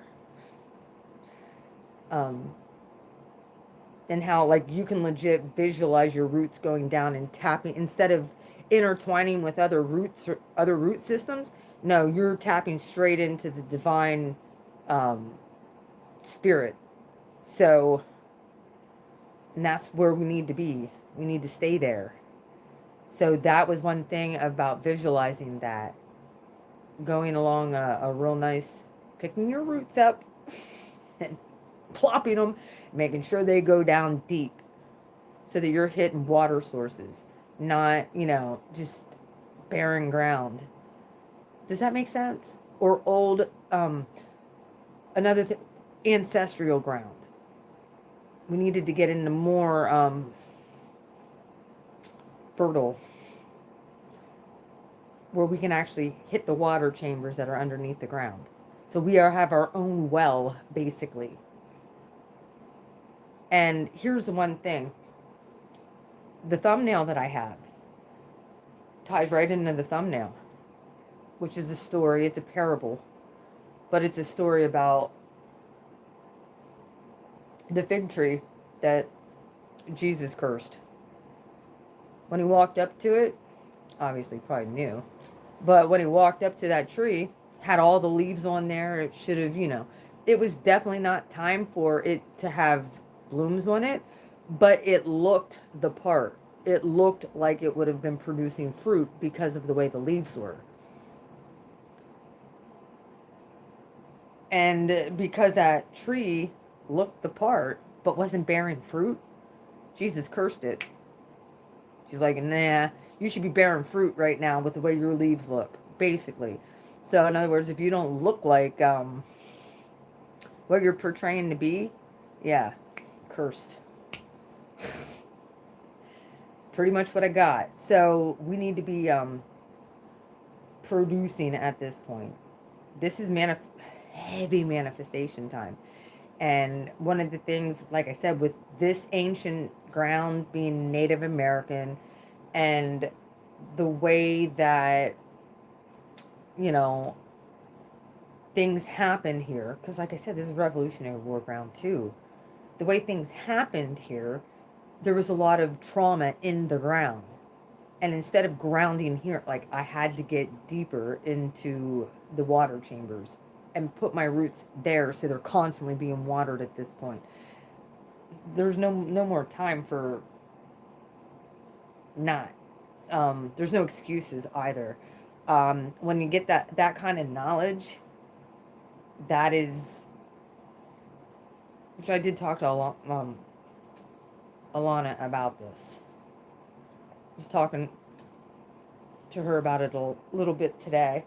Um, and how, like, you can legit visualize your roots going down and tapping instead of intertwining with other roots or other root systems. No, you're tapping straight into the divine, um, spirit. So, and that's where we need to be. We need to stay there. So that was one thing about visualizing that, going along a real nice, picking your roots up and plopping them, making sure they go down deep so that you're hitting water sources, not, you know, just barren ground. Does that make sense? Or old, another thing, ancestral ground. We needed to get into more fertile, where we can actually hit the water chambers that are underneath the ground. So we have our own well, basically. And here's the one thing. The thumbnail that I have ties right into the thumbnail, which is a story. It's a parable, but it's a story about the fig tree that Jesus cursed. When he walked up to it, obviously probably knew, but when he walked up to that tree, had all the leaves on there. It should have, you know, it was definitely not time for it to have blooms on it, but it looked the part. It looked like it would have been producing fruit because of the way the leaves were. And because that tree looked the part, but wasn't bearing fruit, Jesus cursed it. He's like, nah, you should be bearing fruit right now with the way your leaves look, basically. So, in other words, if you don't look like what you're portraying to be, yeah, cursed. Pretty much what I got. So, we need to be producing at this point. This is heavy manifestation time. And one of the things, like I said, with this ancient ground being Native American and the way that, you know, things happen here, because like I said, this is Revolutionary War ground too. The way things happened here, there was a lot of trauma in the ground. And instead of grounding here, like, I had to get deeper into the water chambers and put my roots there so they're constantly being watered at this point. There's no more time for not. There's no excuses either. When you get that kind of knowledge, that is, which I did talk to Alana about this. I was talking to her about it a little bit today.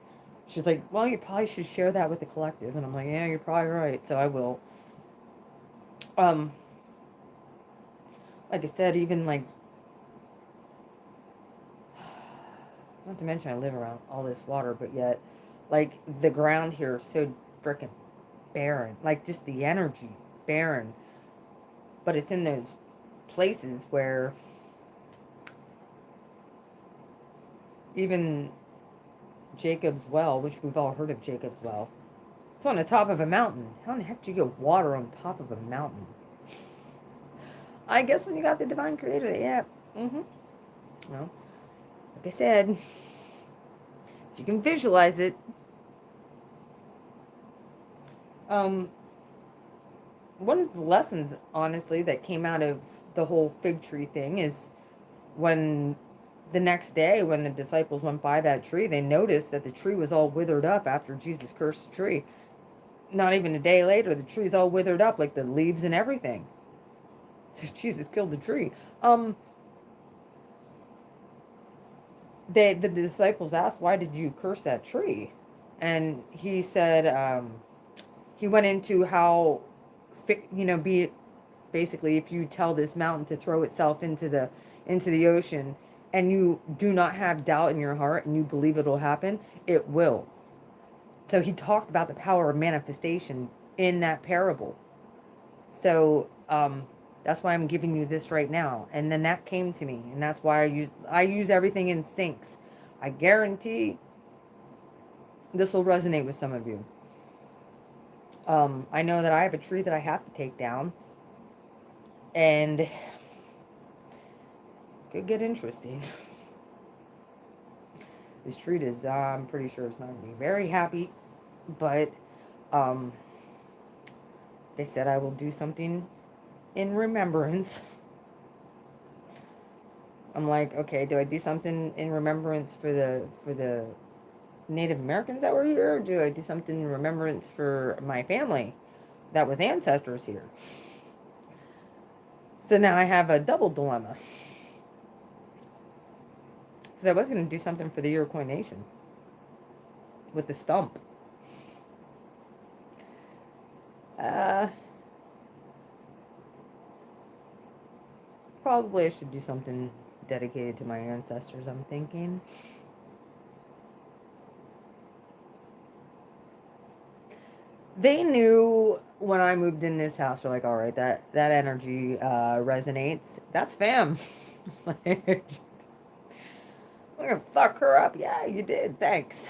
She's like, well, you probably should share that with the collective. And I'm like, yeah, you're probably right. So I will. Like I said, even like, not to mention I live around all this water, but yet, like, the ground here is so freaking barren. Like, just the energy, barren. But it's in those places where even Jacob's Well, which we've all heard of Jacob's Well, it's on the top of a mountain. How in the heck do you get water on top of a mountain? I guess when you got the divine creator, yeah. Well, like I said, if you can visualize it. One of the lessons, honestly, that came out of the whole fig tree thing is when the next day, when the disciples went by that tree, they noticed that the tree was all withered up after Jesus cursed the tree. Not even a day later, the tree's all withered up, like the leaves and everything. So Jesus killed the tree. The disciples asked, why did you curse that tree? And he said, he went into how, be it basically, if you tell this mountain to throw itself into the ocean, and you do not have doubt in your heart and you believe it'll happen, it will. So he talked about the power of manifestation in that parable. So, that's why I'm giving you this right now. And then that came to me, and that's why I use everything in syncs. I guarantee this will resonate with some of you. I know that I have a tree that I have to take down, and it could get interesting. This tree is, I'm pretty sure it's not going to be very happy, but um, they said I will do something in remembrance. I'm like, okay, do I do something in remembrance for the Native Americans that were here? Or do I do something in remembrance for my family that was ancestors here? So now I have a double dilemma. Because I was going to do something for the Iroquois Nation with the stump. Probably I should do something dedicated to my ancestors, I'm thinking. They knew when I moved in this house, they're like, all right, that energy resonates. That's fam. Like, I'm gonna fuck her up. Yeah, you did. Thanks.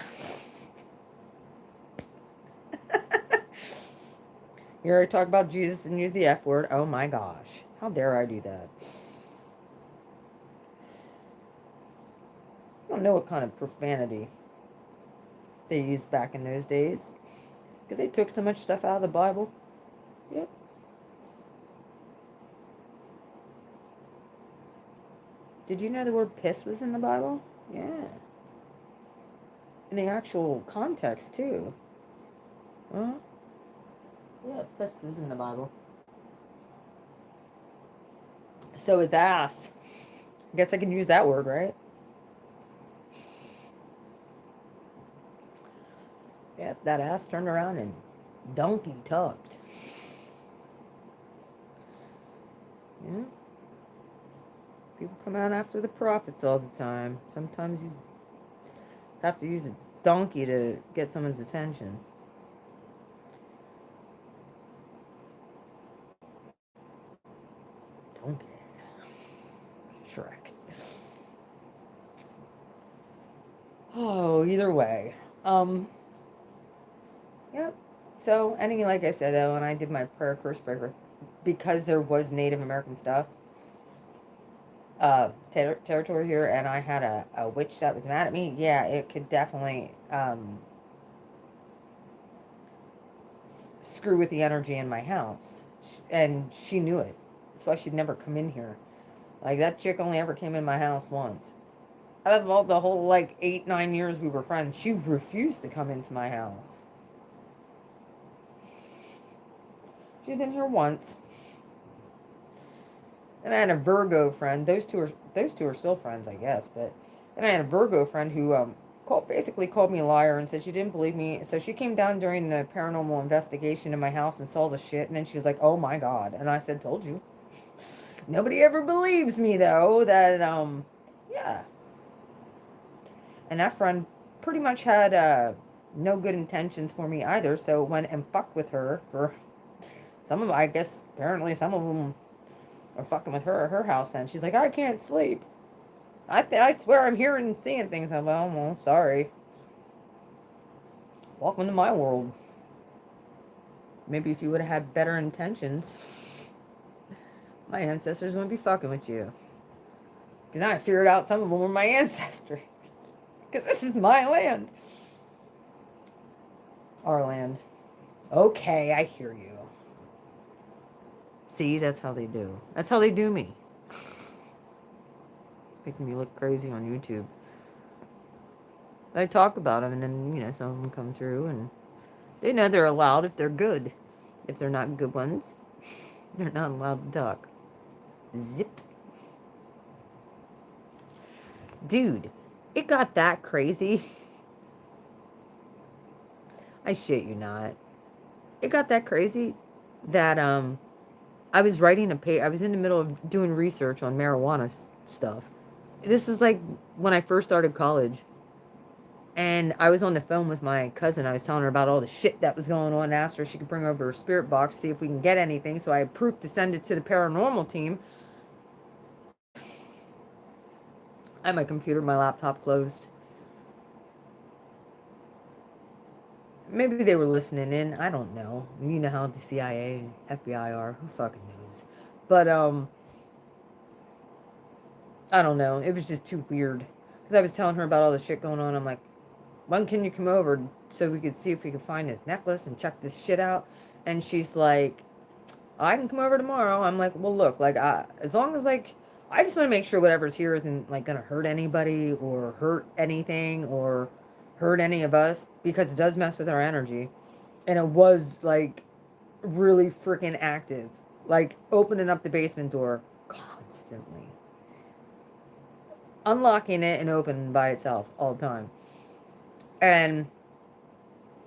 You already talk about Jesus and use the F word. Oh my gosh. How dare I do that? I don't know what kind of profanity they used back in those days. Because they took so much stuff out of the Bible. Yep. Did you know the word piss was in the Bible? Yeah. In the actual context, too. Huh? Yeah, piss is in the Bible. So is ass. I guess I can use that word, right? Yep, that ass turned around and donkey tucked. Yeah. People come out after the prophets all the time. Sometimes you have to use a donkey to get someone's attention. Donkey. Shrek. Oh, either way. Yep. So, like I said, though, when I did my prayer curse breaker, because there was Native American stuff, territory here, and I had a witch that was mad at me, yeah, it could definitely screw with the energy in my house. And she knew it. That's why she'd never come in here. Like, that chick only ever came in my house once. Out of all the whole, like, 8, 9 years we were friends, she refused to come into my house. She's in here once. And I had a Virgo friend. Those two are still friends, I guess. But then I had a Virgo friend who basically called me a liar and said she didn't believe me. So she came down during the paranormal investigation in my house and saw the shit. And then she was like, "Oh my god!" And I said, "Told you." Nobody ever believes me though. That yeah. And that friend pretty much had no good intentions for me either. So went and fucked with her for some of. I guess apparently some of them are fucking with her at her house, and she's like, I can't sleep. I swear I'm hearing and seeing things. I'm like, oh, well, sorry. Welcome to my world. Maybe if you would have had better intentions, my ancestors wouldn't be fucking with you. Because now I figured out some of them were my ancestors. Because this is my land. Our land. Okay, I hear you. See, that's how they do. That's how they do me. Making me look crazy on YouTube. I talk about them, and then, some of them come through, and they know they're allowed if they're good. If they're not good ones, they're not allowed to talk. Zip. Dude, it got that crazy. I shit you not. It got that crazy that, I was I was in the middle of doing research on marijuana stuff. This was like when I first started college. And I was on the phone with my cousin. I was telling her about all the shit that was going on. Asked her if she could bring over her spirit box, see if we can get anything. So I had proof to send it to the paranormal team. I had my computer, my laptop closed. Maybe they were listening in. I don't know. You know how the CIA and FBI are. Who fucking knows? But I don't know. It was just too weird. Because I was telling her about all the shit going on. I'm like, when can you come over so we could see if we could find this necklace and check this shit out? And she's like, I can come over tomorrow. I'm like, well, look, like, as long as, like, I just want to make sure whatever's here isn't, like, going to hurt anybody or hurt anything or hurt any of us, because it does mess with our energy. And it was, like, really freaking active. Like, opening up the basement door constantly. Unlocking it and opening by itself all the time. And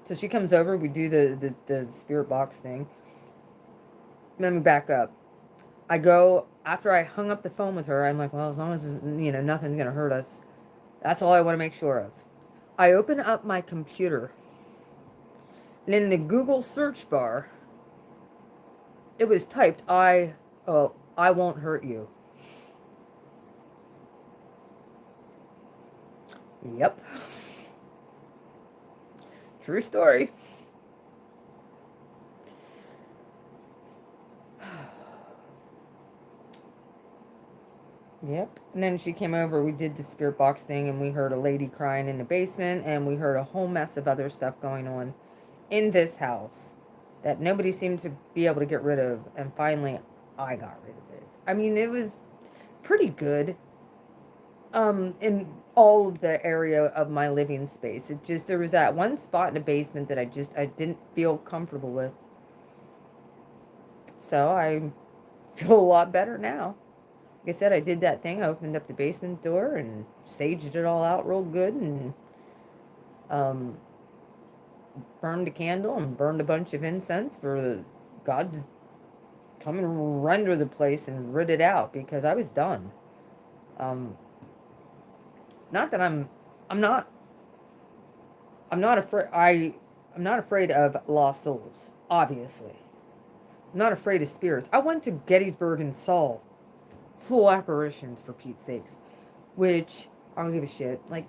so she comes over, we do the spirit box thing. Let me back up. I go, after I hung up the phone with her, I'm like, well, as long as, nothing's going to hurt us. That's all I want to make sure of. I open up my computer, and in the Google search bar, it was typed, I won't hurt you. Yep. True story. Yep. And then she came over, we did the spirit box thing, and we heard a lady crying in the basement, and we heard a whole mess of other stuff going on in this house that nobody seemed to be able to get rid of. And finally, I got rid of it. I mean, it was pretty good in all of the area of my living space. It just, there was that one spot in the basement that I didn't feel comfortable with. So I feel a lot better now. Like I said, I did that thing. I opened up the basement door and saged it all out real good, and burned a candle and burned a bunch of incense for God to come and render the place and rid it out, because I was done. Not that I'm not afraid. I'm not afraid of lost souls. Obviously, I'm not afraid of spirits. I went to Gettysburg and saw full apparitions, for Pete's sakes, which I don't give a shit. Like,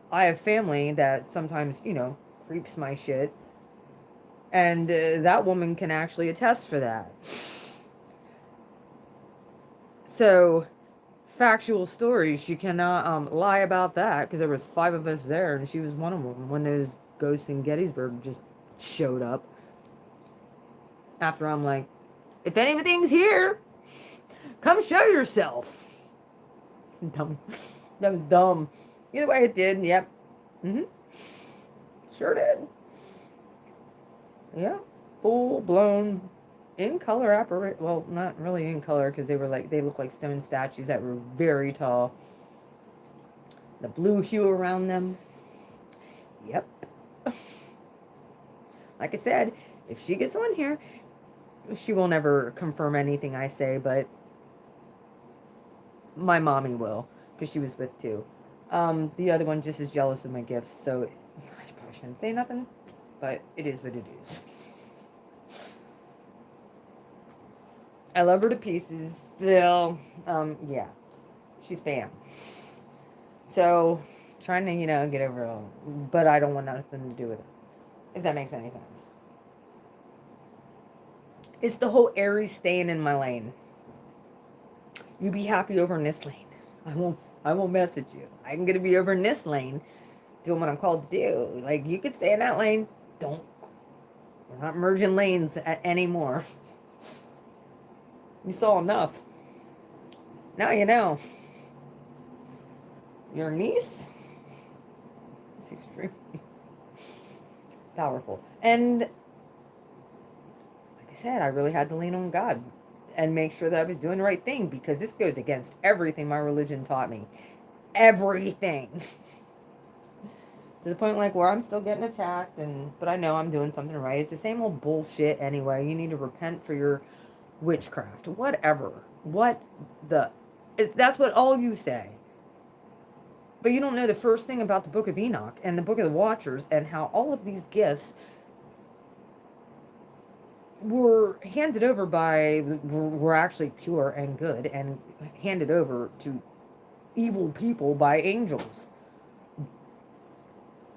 I have family that sometimes, creeps my shit, and that woman can actually attest for that. So, factual story, she cannot lie about that, because there was 5 of us there, and she was one of them when those ghosts in Gettysburg just showed up. After I'm like, if anything's here, come show yourself. Dumb. That was dumb. Either way, it did. Yep. Sure did. Yeah. Full blown in color apparition. Well, not really in color, because they look like stone statues that were very tall. The blue hue around them. Yep. Like I said, if she gets on here, she will never confirm anything I say, but my mommy will, because she was with 2. The other one just is jealous of my gifts, so I probably shouldn't say nothing, but it is what it is. I love her to pieces still. Yeah, she's fam. So, trying to, get over her, but I don't want nothing to do with her, if that makes any sense. It's the whole Aries staying in my lane. You be happy over in this lane. I won't message you. I'm gonna be over in this lane doing what I'm called to do. Like, you could stay in that lane. We're not merging lanes anymore. You saw enough. Now you know. Your niece? It's extremely powerful. And like I said, I really had to lean on God and make sure that I was doing the right thing, because this goes against everything my religion taught me. Everything. To the point, like, where I'm still getting attacked, but I know I'm doing something right. It's the same old bullshit anyway. You need to repent for your witchcraft. Whatever. That's what all you say. But you don't know the first thing about the Book of Enoch and the Book of the Watchers and how all of these gifts were handed over were actually pure and good and handed over to evil people by angels.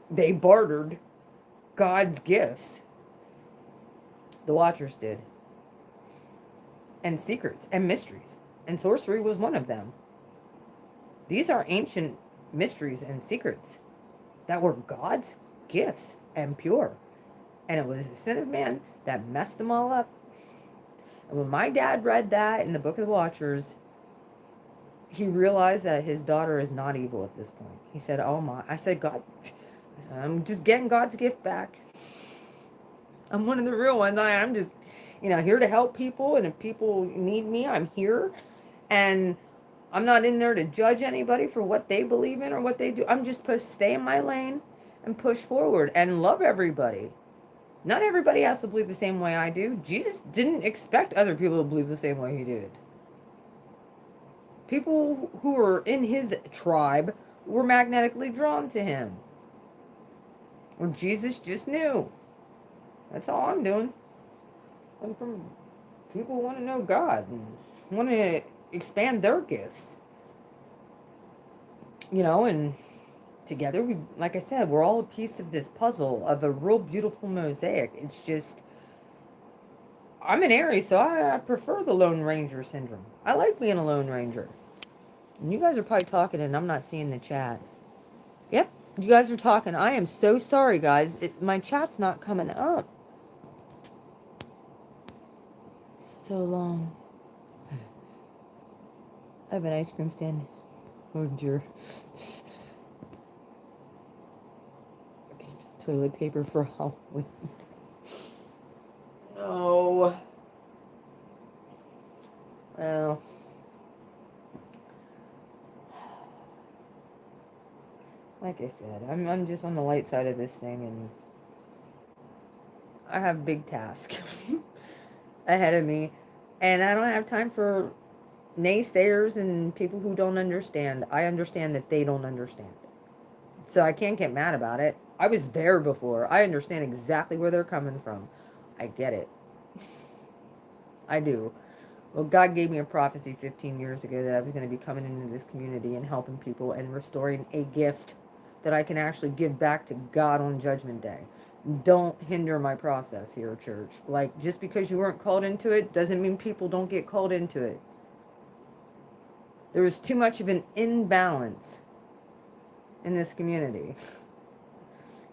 They bartered God's gifts. The Watchers did. And secrets and mysteries. And sorcery was one of them. These are ancient mysteries and secrets that were God's gifts and pure. And it was the sin of man that messed them all up. And when my dad read that in the Book of the Watchers, he realized that his daughter is not evil at this point. He said, oh my, I said, God, I'm just getting God's gift back. I'm one of the real ones. I'm just, here to help people. And if people need me, I'm here. And I'm not in there to judge anybody for what they believe in or what they do. I'm just supposed to stay in my lane and push forward and love everybody. Not everybody has to believe the same way I do. Jesus didn't expect other people to believe the same way he did. People who were in his tribe were magnetically drawn to him. Well, Jesus just knew. That's all I'm doing. I'm from people who want to know God and want to expand their gifts. And together, like I said, we're all a piece of this puzzle of a real beautiful mosaic. It's just, I'm an Aries, so I prefer the Lone Ranger syndrome. I like being a Lone Ranger. And you guys are probably talking and I'm not seeing the chat. Yep, you guys are talking. I am so sorry, guys. My chat's not coming up. So long. I have an ice cream stand. Oh dear. Toilet paper for Halloween. No. Well. Like I said, I'm just on the light side of this thing, and I have a big task ahead of me, and I don't have time for naysayers and people who don't understand. I understand that they don't understand, so I can't get mad about it. I was there before. I understand exactly where they're coming from. I get it. I do. Well, God gave me a prophecy 15 years ago that I was going to be coming into this community and helping people and restoring a gift that I can actually give back to God on Judgment Day. Don't hinder my process here, church. Like, just because you weren't called into it doesn't mean people don't get called into it. There was too much of an imbalance in this community.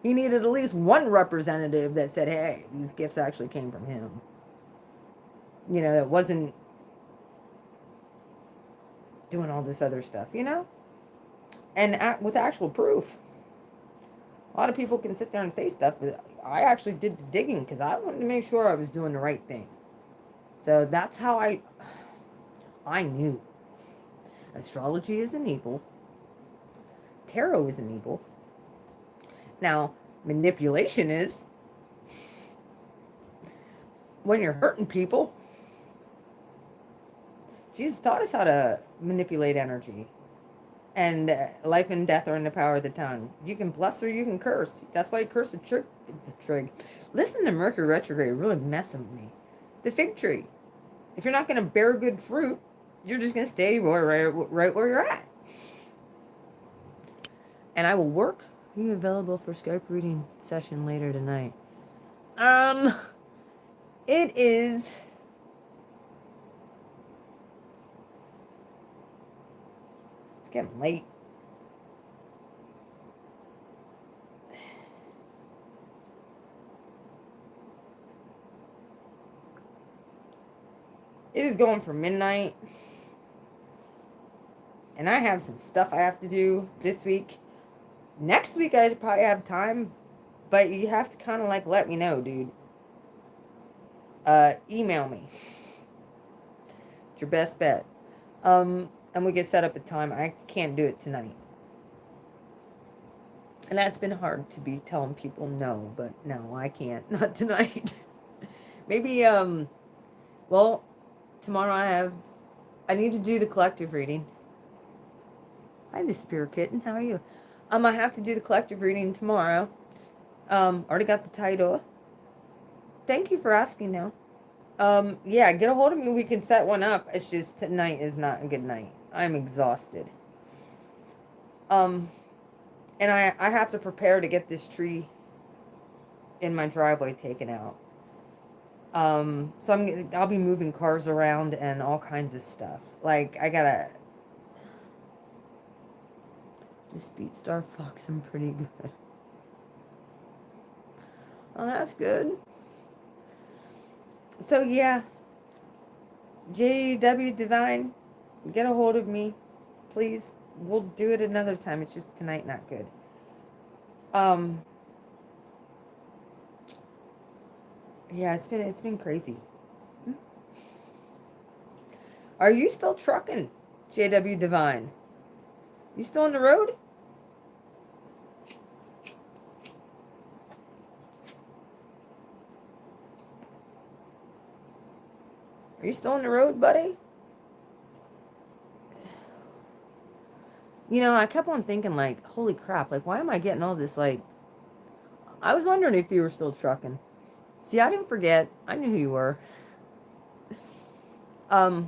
He needed at least one representative that said, hey, these gifts actually came from him. That wasn't doing all this other stuff, And with actual proof. A lot of people can sit there and say stuff, but I actually did the digging because I wanted to make sure I was doing the right thing. So that's how I knew. Astrology is an evil. Tarot is an evil. Now, manipulation is when you're hurting people. Jesus taught us how to manipulate energy. And life and death are in the power of the tongue. You can bless or you can curse. That's why you curse the trig. Listen to Mercury retrograde really messing with me. The fig tree. If you're not going to bear good fruit, you're just going to stay right where you're at. And I will work. Are you available for Skype reading session later tonight? It is... It's getting late. It is going for midnight. And I have some stuff I have to do this week. Next week I probably have time. But you have to kind of let me know, dude. Email me. It's your best bet. And we get set up a time. I can't do it tonight. And that's been hard to be telling people no, but no, I can't. Not tonight. Maybe, tomorrow I need to do the collective reading. Hi, the Spirit Kitten. How are you? I have to do the collective reading tomorrow. Already got the title. Thank you for asking now. Yeah, get a hold of me. We can set one up. It's just tonight is not a good night. I'm exhausted. And I have to prepare to get this tree in my driveway taken out. So I'll be moving cars around and all kinds of stuff. Like, I gotta... Just beat Star Fox. I'm pretty good. Oh, that's good. So, yeah. JW Divine, get a hold of me. Please. We'll do it another time. It's just tonight not good. Yeah, it's been crazy. Are you still trucking, JW Divine? You still on the road? Are you still on the road, buddy? You know, I kept on thinking, like, holy crap, like, why am I getting all this, like... I was wondering if you were still trucking. See, I didn't forget. I knew who you were. I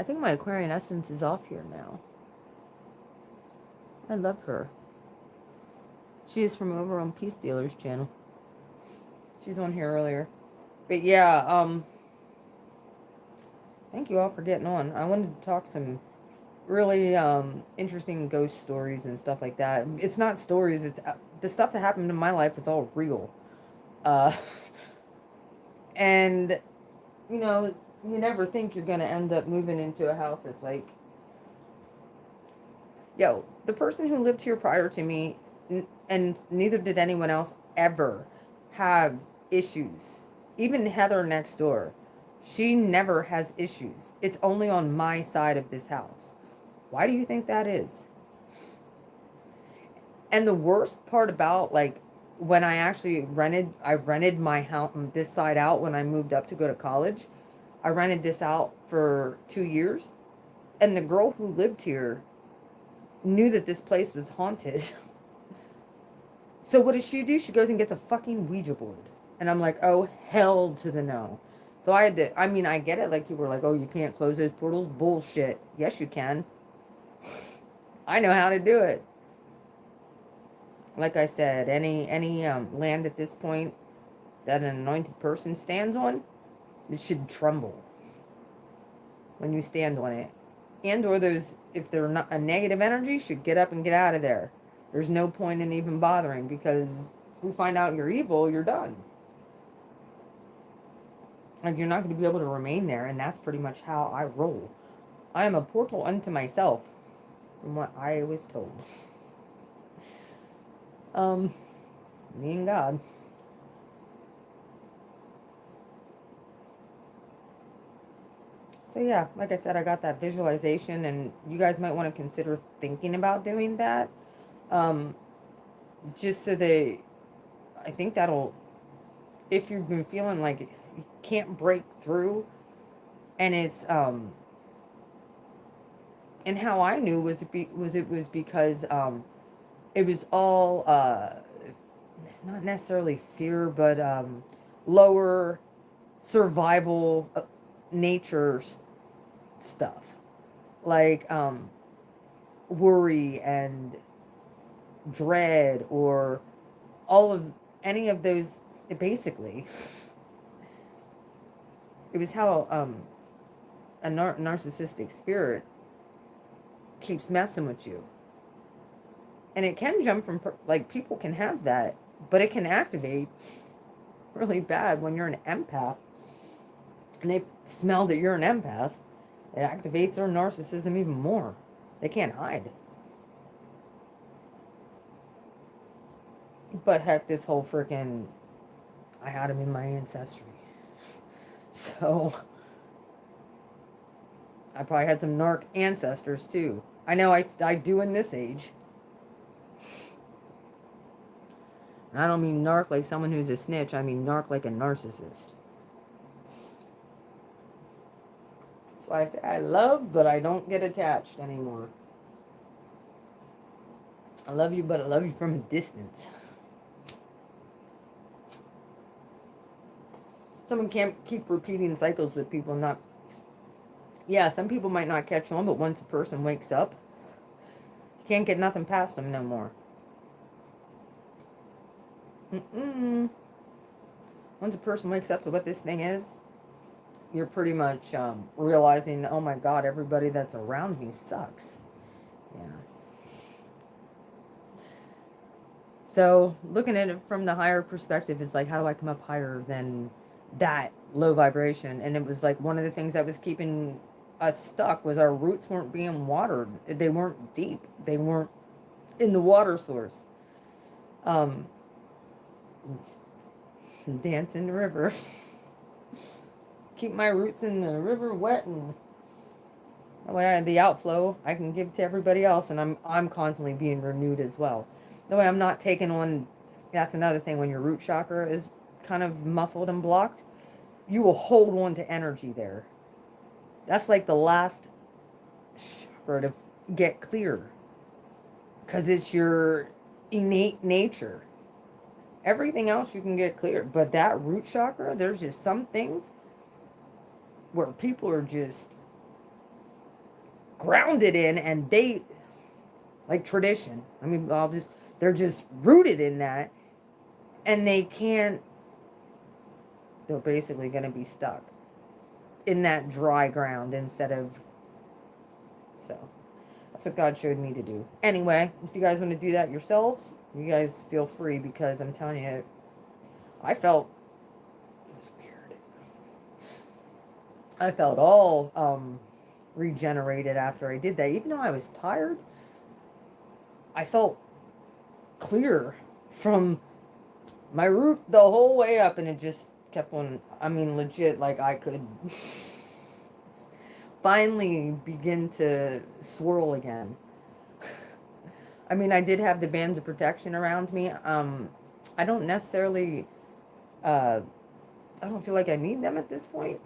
think my Aquarian essence is off here now. I love her. She is from over on Peace Dealer's channel. She's on here earlier. But yeah, thank you all for getting on. I wanted to talk some really interesting ghost stories and stuff like that. It's not stories, it's the stuff that happened in my life is all real. And you know, you never think you're going to end up moving into a house that's like, yo, the person who lived here prior to me, and neither did anyone else ever have issues. Even Heather next door, she never has issues. It's only on my side of this house. Why do you think that is? And the worst part about, like, when I rented my house, this side out when I moved up to go to college. I rented this out for 2 years. And the girl who lived here knew that this place was haunted. So what does she do? She goes and gets a fucking Ouija board. And I'm like, oh, hell to the no. So I had to, I mean, I get it. Like, people are like, oh, you can't close those portals. Bullshit. Yes, you can. I know how to do it. Like I said, any land at this point that an anointed person stands on, it should tremble when you stand on it. And or those, if they're not a negative energy, should get up and get out of there. There's no point in even bothering, because if we find out you're evil, you're done. Like, you're not going to be able to remain there, and that's pretty much how I roll. I am a portal unto myself, from what I was told. Me and God. So yeah, like I said, I got that visualization, and you guys might want to consider thinking about doing that. Just so I think that'll, if you've been feeling like you can't break through, and it's, and how I knew was because, it was all, not necessarily fear, but, lower survival nature stuff, like worry and dread, or all of any of those. Basically, it was how a narcissistic spirit keeps messing with you, and it can jump from like, people can have that, but it can activate really bad when you're an empath. And they smell that you're an empath, it activates their narcissism even more. They can't hide. But heck, this whole freaking, I had him in my ancestry. So, I probably had some narc ancestors too. I know I do in this age. And I don't mean narc like someone who's a snitch. I mean narc like a narcissist. That's why I say I love, but I don't get attached anymore. I love you, but I love you from a distance. Someone can't keep repeating cycles with people not... Yeah, some people might not catch on, but once a person wakes up, you can't get nothing past them no more. Once a person wakes up to what this thing is, you're pretty much realizing, oh my God, everybody that's around me sucks. Yeah. So looking at it from the higher perspective is like, how do I come up higher than that low vibration? And it was like one of the things that was keeping us stuck was our roots weren't being watered. They weren't deep. They weren't in the water source. Dance in the river. Keep my roots in the river wet, and that way the outflow I can give to everybody else, and I'm constantly being renewed as well. That way I'm not taking on... That's another thing, when your root chakra is kind of muffled and blocked, you will hold on to energy there. That's like the last chakra to get clear, because it's your innate nature. Everything else you can get clear, but that root chakra, there's just some things where people are just grounded in, and they like tradition. I mean, they're just rooted in that, and they're basically going to be stuck in that dry ground instead of... So that's what God showed me to do. Anyway, if you guys want to do that yourselves, you guys feel free, because I'm telling you, I felt... It was weird. I felt all regenerated after I did that. Even though I was tired, I felt clear from my root the whole way up, and it just kept on... I mean, legit, like I could finally begin to swirl again. I mean, I did have the bands of protection around me. I don't necessarily... I don't feel like I need them at this point,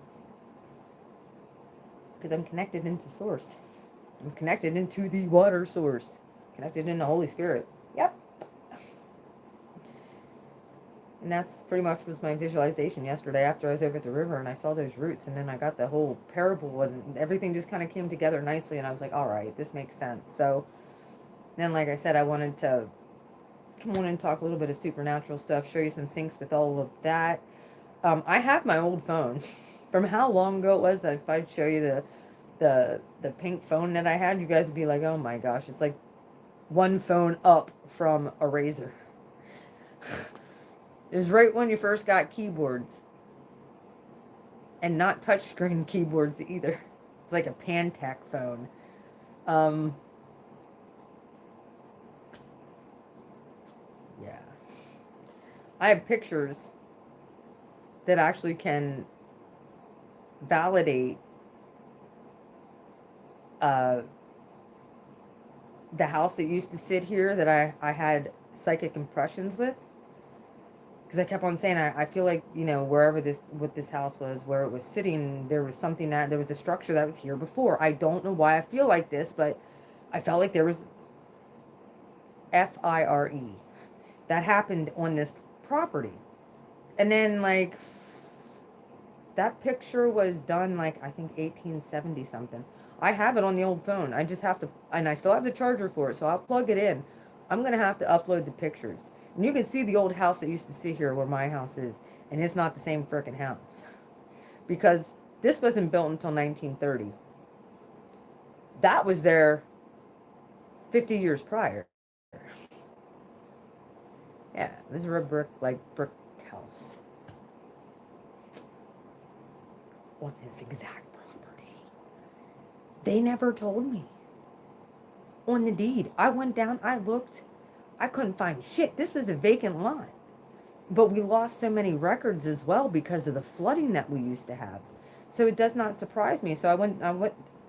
because I'm connected into source. I'm connected into the water source. Connected in the Holy Spirit. Yep. And that's pretty much was my visualization yesterday after I was over at the river and I saw those roots, and then I got the whole parable and everything just kind of came together nicely, and I was like, all right, this makes sense. So then, like I said, I wanted to come on and talk a little bit of supernatural stuff, show you some syncs with all of that. I have my old phone from how long ago it was. If I'd show you the pink phone that I had, you guys would be like, oh my gosh, it's like one phone up from a razor. It was right when you first got keyboards. And not touchscreen keyboards either. It's like a Pantech phone. Yeah. I have pictures that actually can validate the house that used to sit here that I had psychic impressions with. Because I kept on saying, I feel like, you know, wherever what this house was, where it was sitting, there was something there was a structure that was here before. I don't know why I feel like this, but I felt like there was FIRE. That happened on this property. And then, like, that picture was done, like, I think 1870 something. I have it on the old phone. I just have to, and I still have the charger for it, so I'll plug it in. I'm going to have to upload the pictures. And you can see the old house that used to sit here where my house is, and it's not the same frickin' house. Because this wasn't built until 1930. That was there 50 years prior. Yeah, it was a brick house. On this exact property. They never told me. On the deed. I went down, I looked, I couldn't find shit. This was a vacant lot. But we lost so many records as well because of the flooding that we used to have. So it does not surprise me. So I went,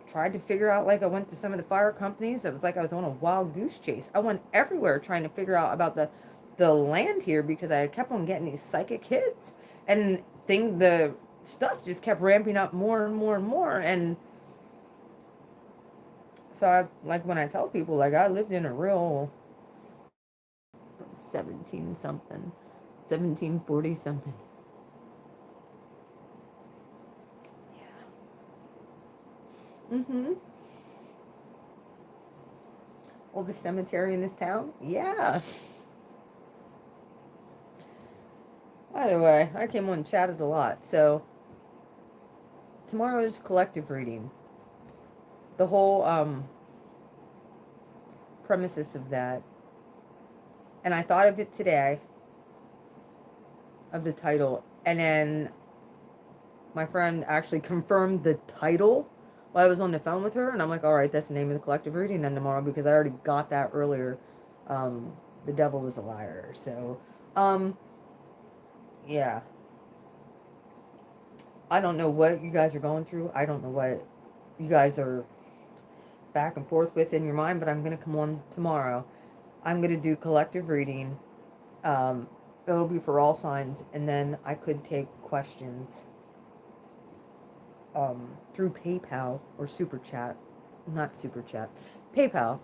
tried to figure out, like I went to some of the fire companies. It was like I was on a wild goose chase. I went everywhere trying to figure out about the the land here because I kept on getting these psychic hits, and the stuff just kept ramping up more and more and more. And so I, like when I tell people, like, I lived in a real, from 17 something, 1740 something. Yeah. Oldest cemetery in this town? Yeah. By the way, I came on and chatted a lot. So tomorrow's collective reading. The whole premises of that. And I thought of it today, of the title. And then my friend actually confirmed the title while I was on the phone with her. And I'm like, all right, that's the name of the collective reading then tomorrow, because I already got that earlier. The devil is a liar. So, yeah. I don't know what you guys are going through. I don't know what you guys are back and forth with in your mind, but I'm going to come on tomorrow. I'm going to do collective reading. It'll be for all signs, and then I could take questions through PayPal or Super Chat. Not Super Chat. PayPal.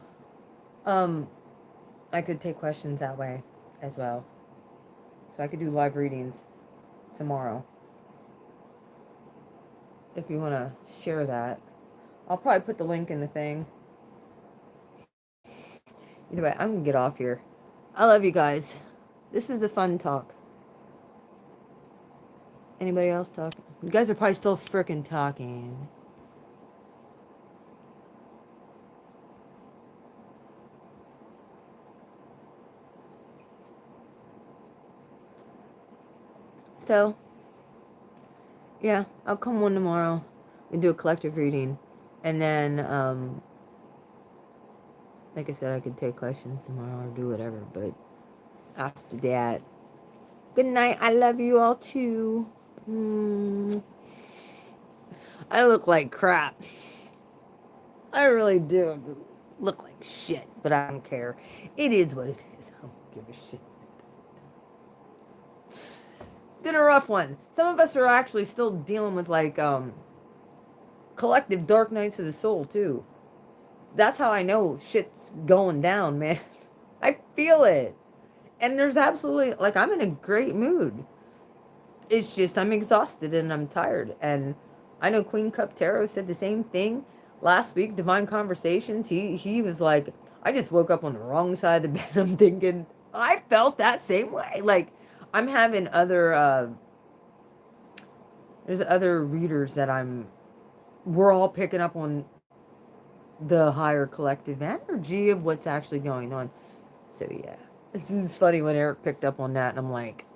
I could take questions that way as well. So I could do live readings tomorrow. If you want to share that. I'll probably put the link in the thing. Either way, I'm going to get off here. I love you guys. This was a fun talk. Anybody else talking? You guys are probably still frickin' talking. So, yeah, I'll come on tomorrow and do a collective reading. And then, like I said, I could take questions tomorrow or do whatever. But after that, good night. I love you all too. I look like crap. I really do look like shit, but I don't care. It is what it is. I don't give a shit. It's been a rough one. Some of us are actually still dealing with like collective dark nights of the soul too. That's how I know shit's going down, man. I feel it. And there's absolutely, like, I'm in a great mood. It's just I'm exhausted and I'm tired. And I know Queen Cup Tarot said the same thing last week. Divine Conversations. He was like, I just woke up on the wrong side of the bed. I'm thinking I felt that same way. Like I'm having other there's other readers that we're all picking up on the higher collective energy of what's actually going on. So yeah, it's funny when Eric picked up on that, and I'm like,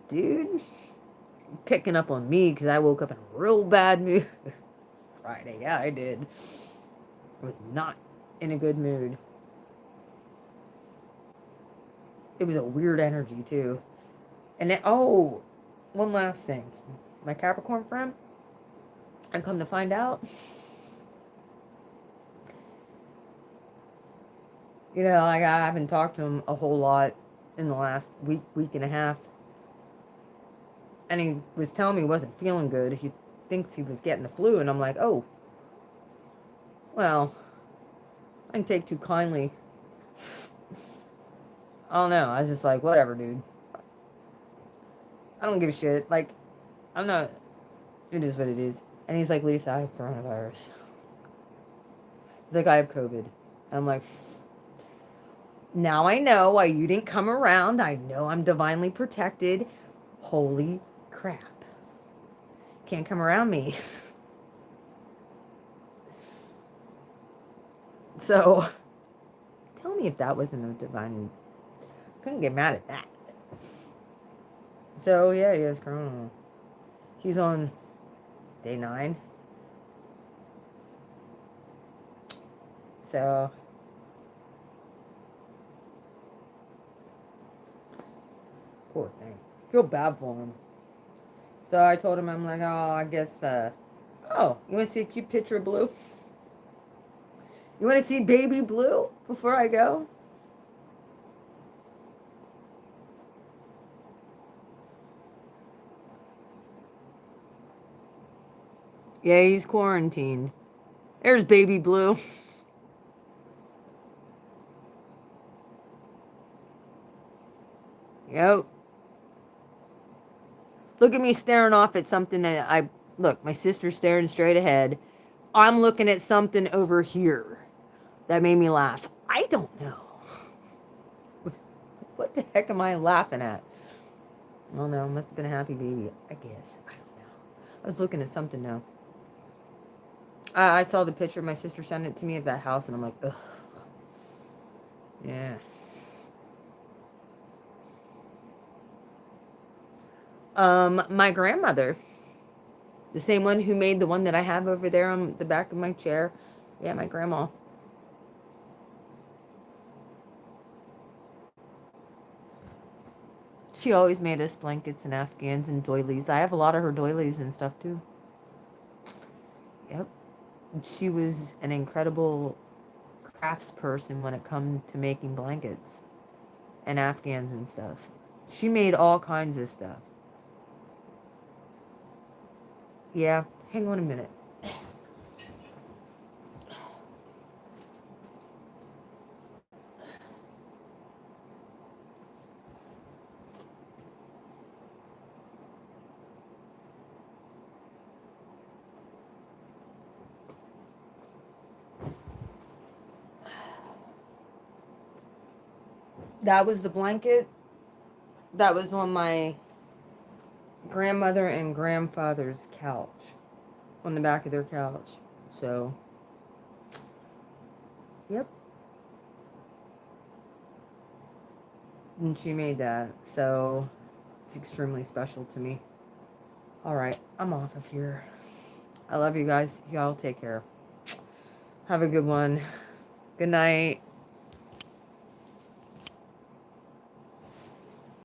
dude, picking up on me because I woke up in a real bad mood Friday. Yeah, I did. I was not in a good mood. It was a weird energy too. And then, oh, one last thing. My Capricorn friend, I come to find out, like I haven't talked to him a whole lot in the last week and a half. And he was telling me he wasn't feeling good. He thinks he was getting the flu. And I'm like, oh, well, I didn't take too kindly. I don't know. I was just like, whatever, dude. I don't give a shit. Like, I'm not. It is what it is. And he's like, Lisa, I have coronavirus. He's like, I have COVID. And I'm like, now I know why you didn't come around. I know I'm divinely protected. Holy crap. Can't come around me. So, tell me if that wasn't a divine. Couldn't get mad at that. So, yeah, he has corona. He's on day 9. So, poor thing. Feel bad for him. So I told him, I'm like, oh, I guess, oh, you want to see a cute picture of Blue? You want to see baby Blue before I go? Yeah, he's quarantined. There's baby blue. Yep. Look at me staring off at something that look, my sister's staring straight ahead. I'm looking at something over here. That made me laugh. I don't know. What the heck am I laughing at? I don't know. Must have been a happy baby, I guess. I don't know. I was looking at something now. I saw the picture. My sister sent it to me of that house, and I'm like, ugh. Yeah. My grandmother. The same one who made the one that I have over there on the back of my chair. Yeah, my grandma. She always made us blankets and afghans and doilies. I have a lot of her doilies and stuff too. Yep. She was an incredible craftsperson when it come to making blankets and afghans and stuff. She made all kinds of stuff. Yeah. Hang on a minute. That was the blanket that was on my grandmother and grandfather's couch, on the back of their couch. So, yep. And she made that. So, it's extremely special to me. All right, I'm off of here. I love you guys. Y'all take care. Have a good one. Good night.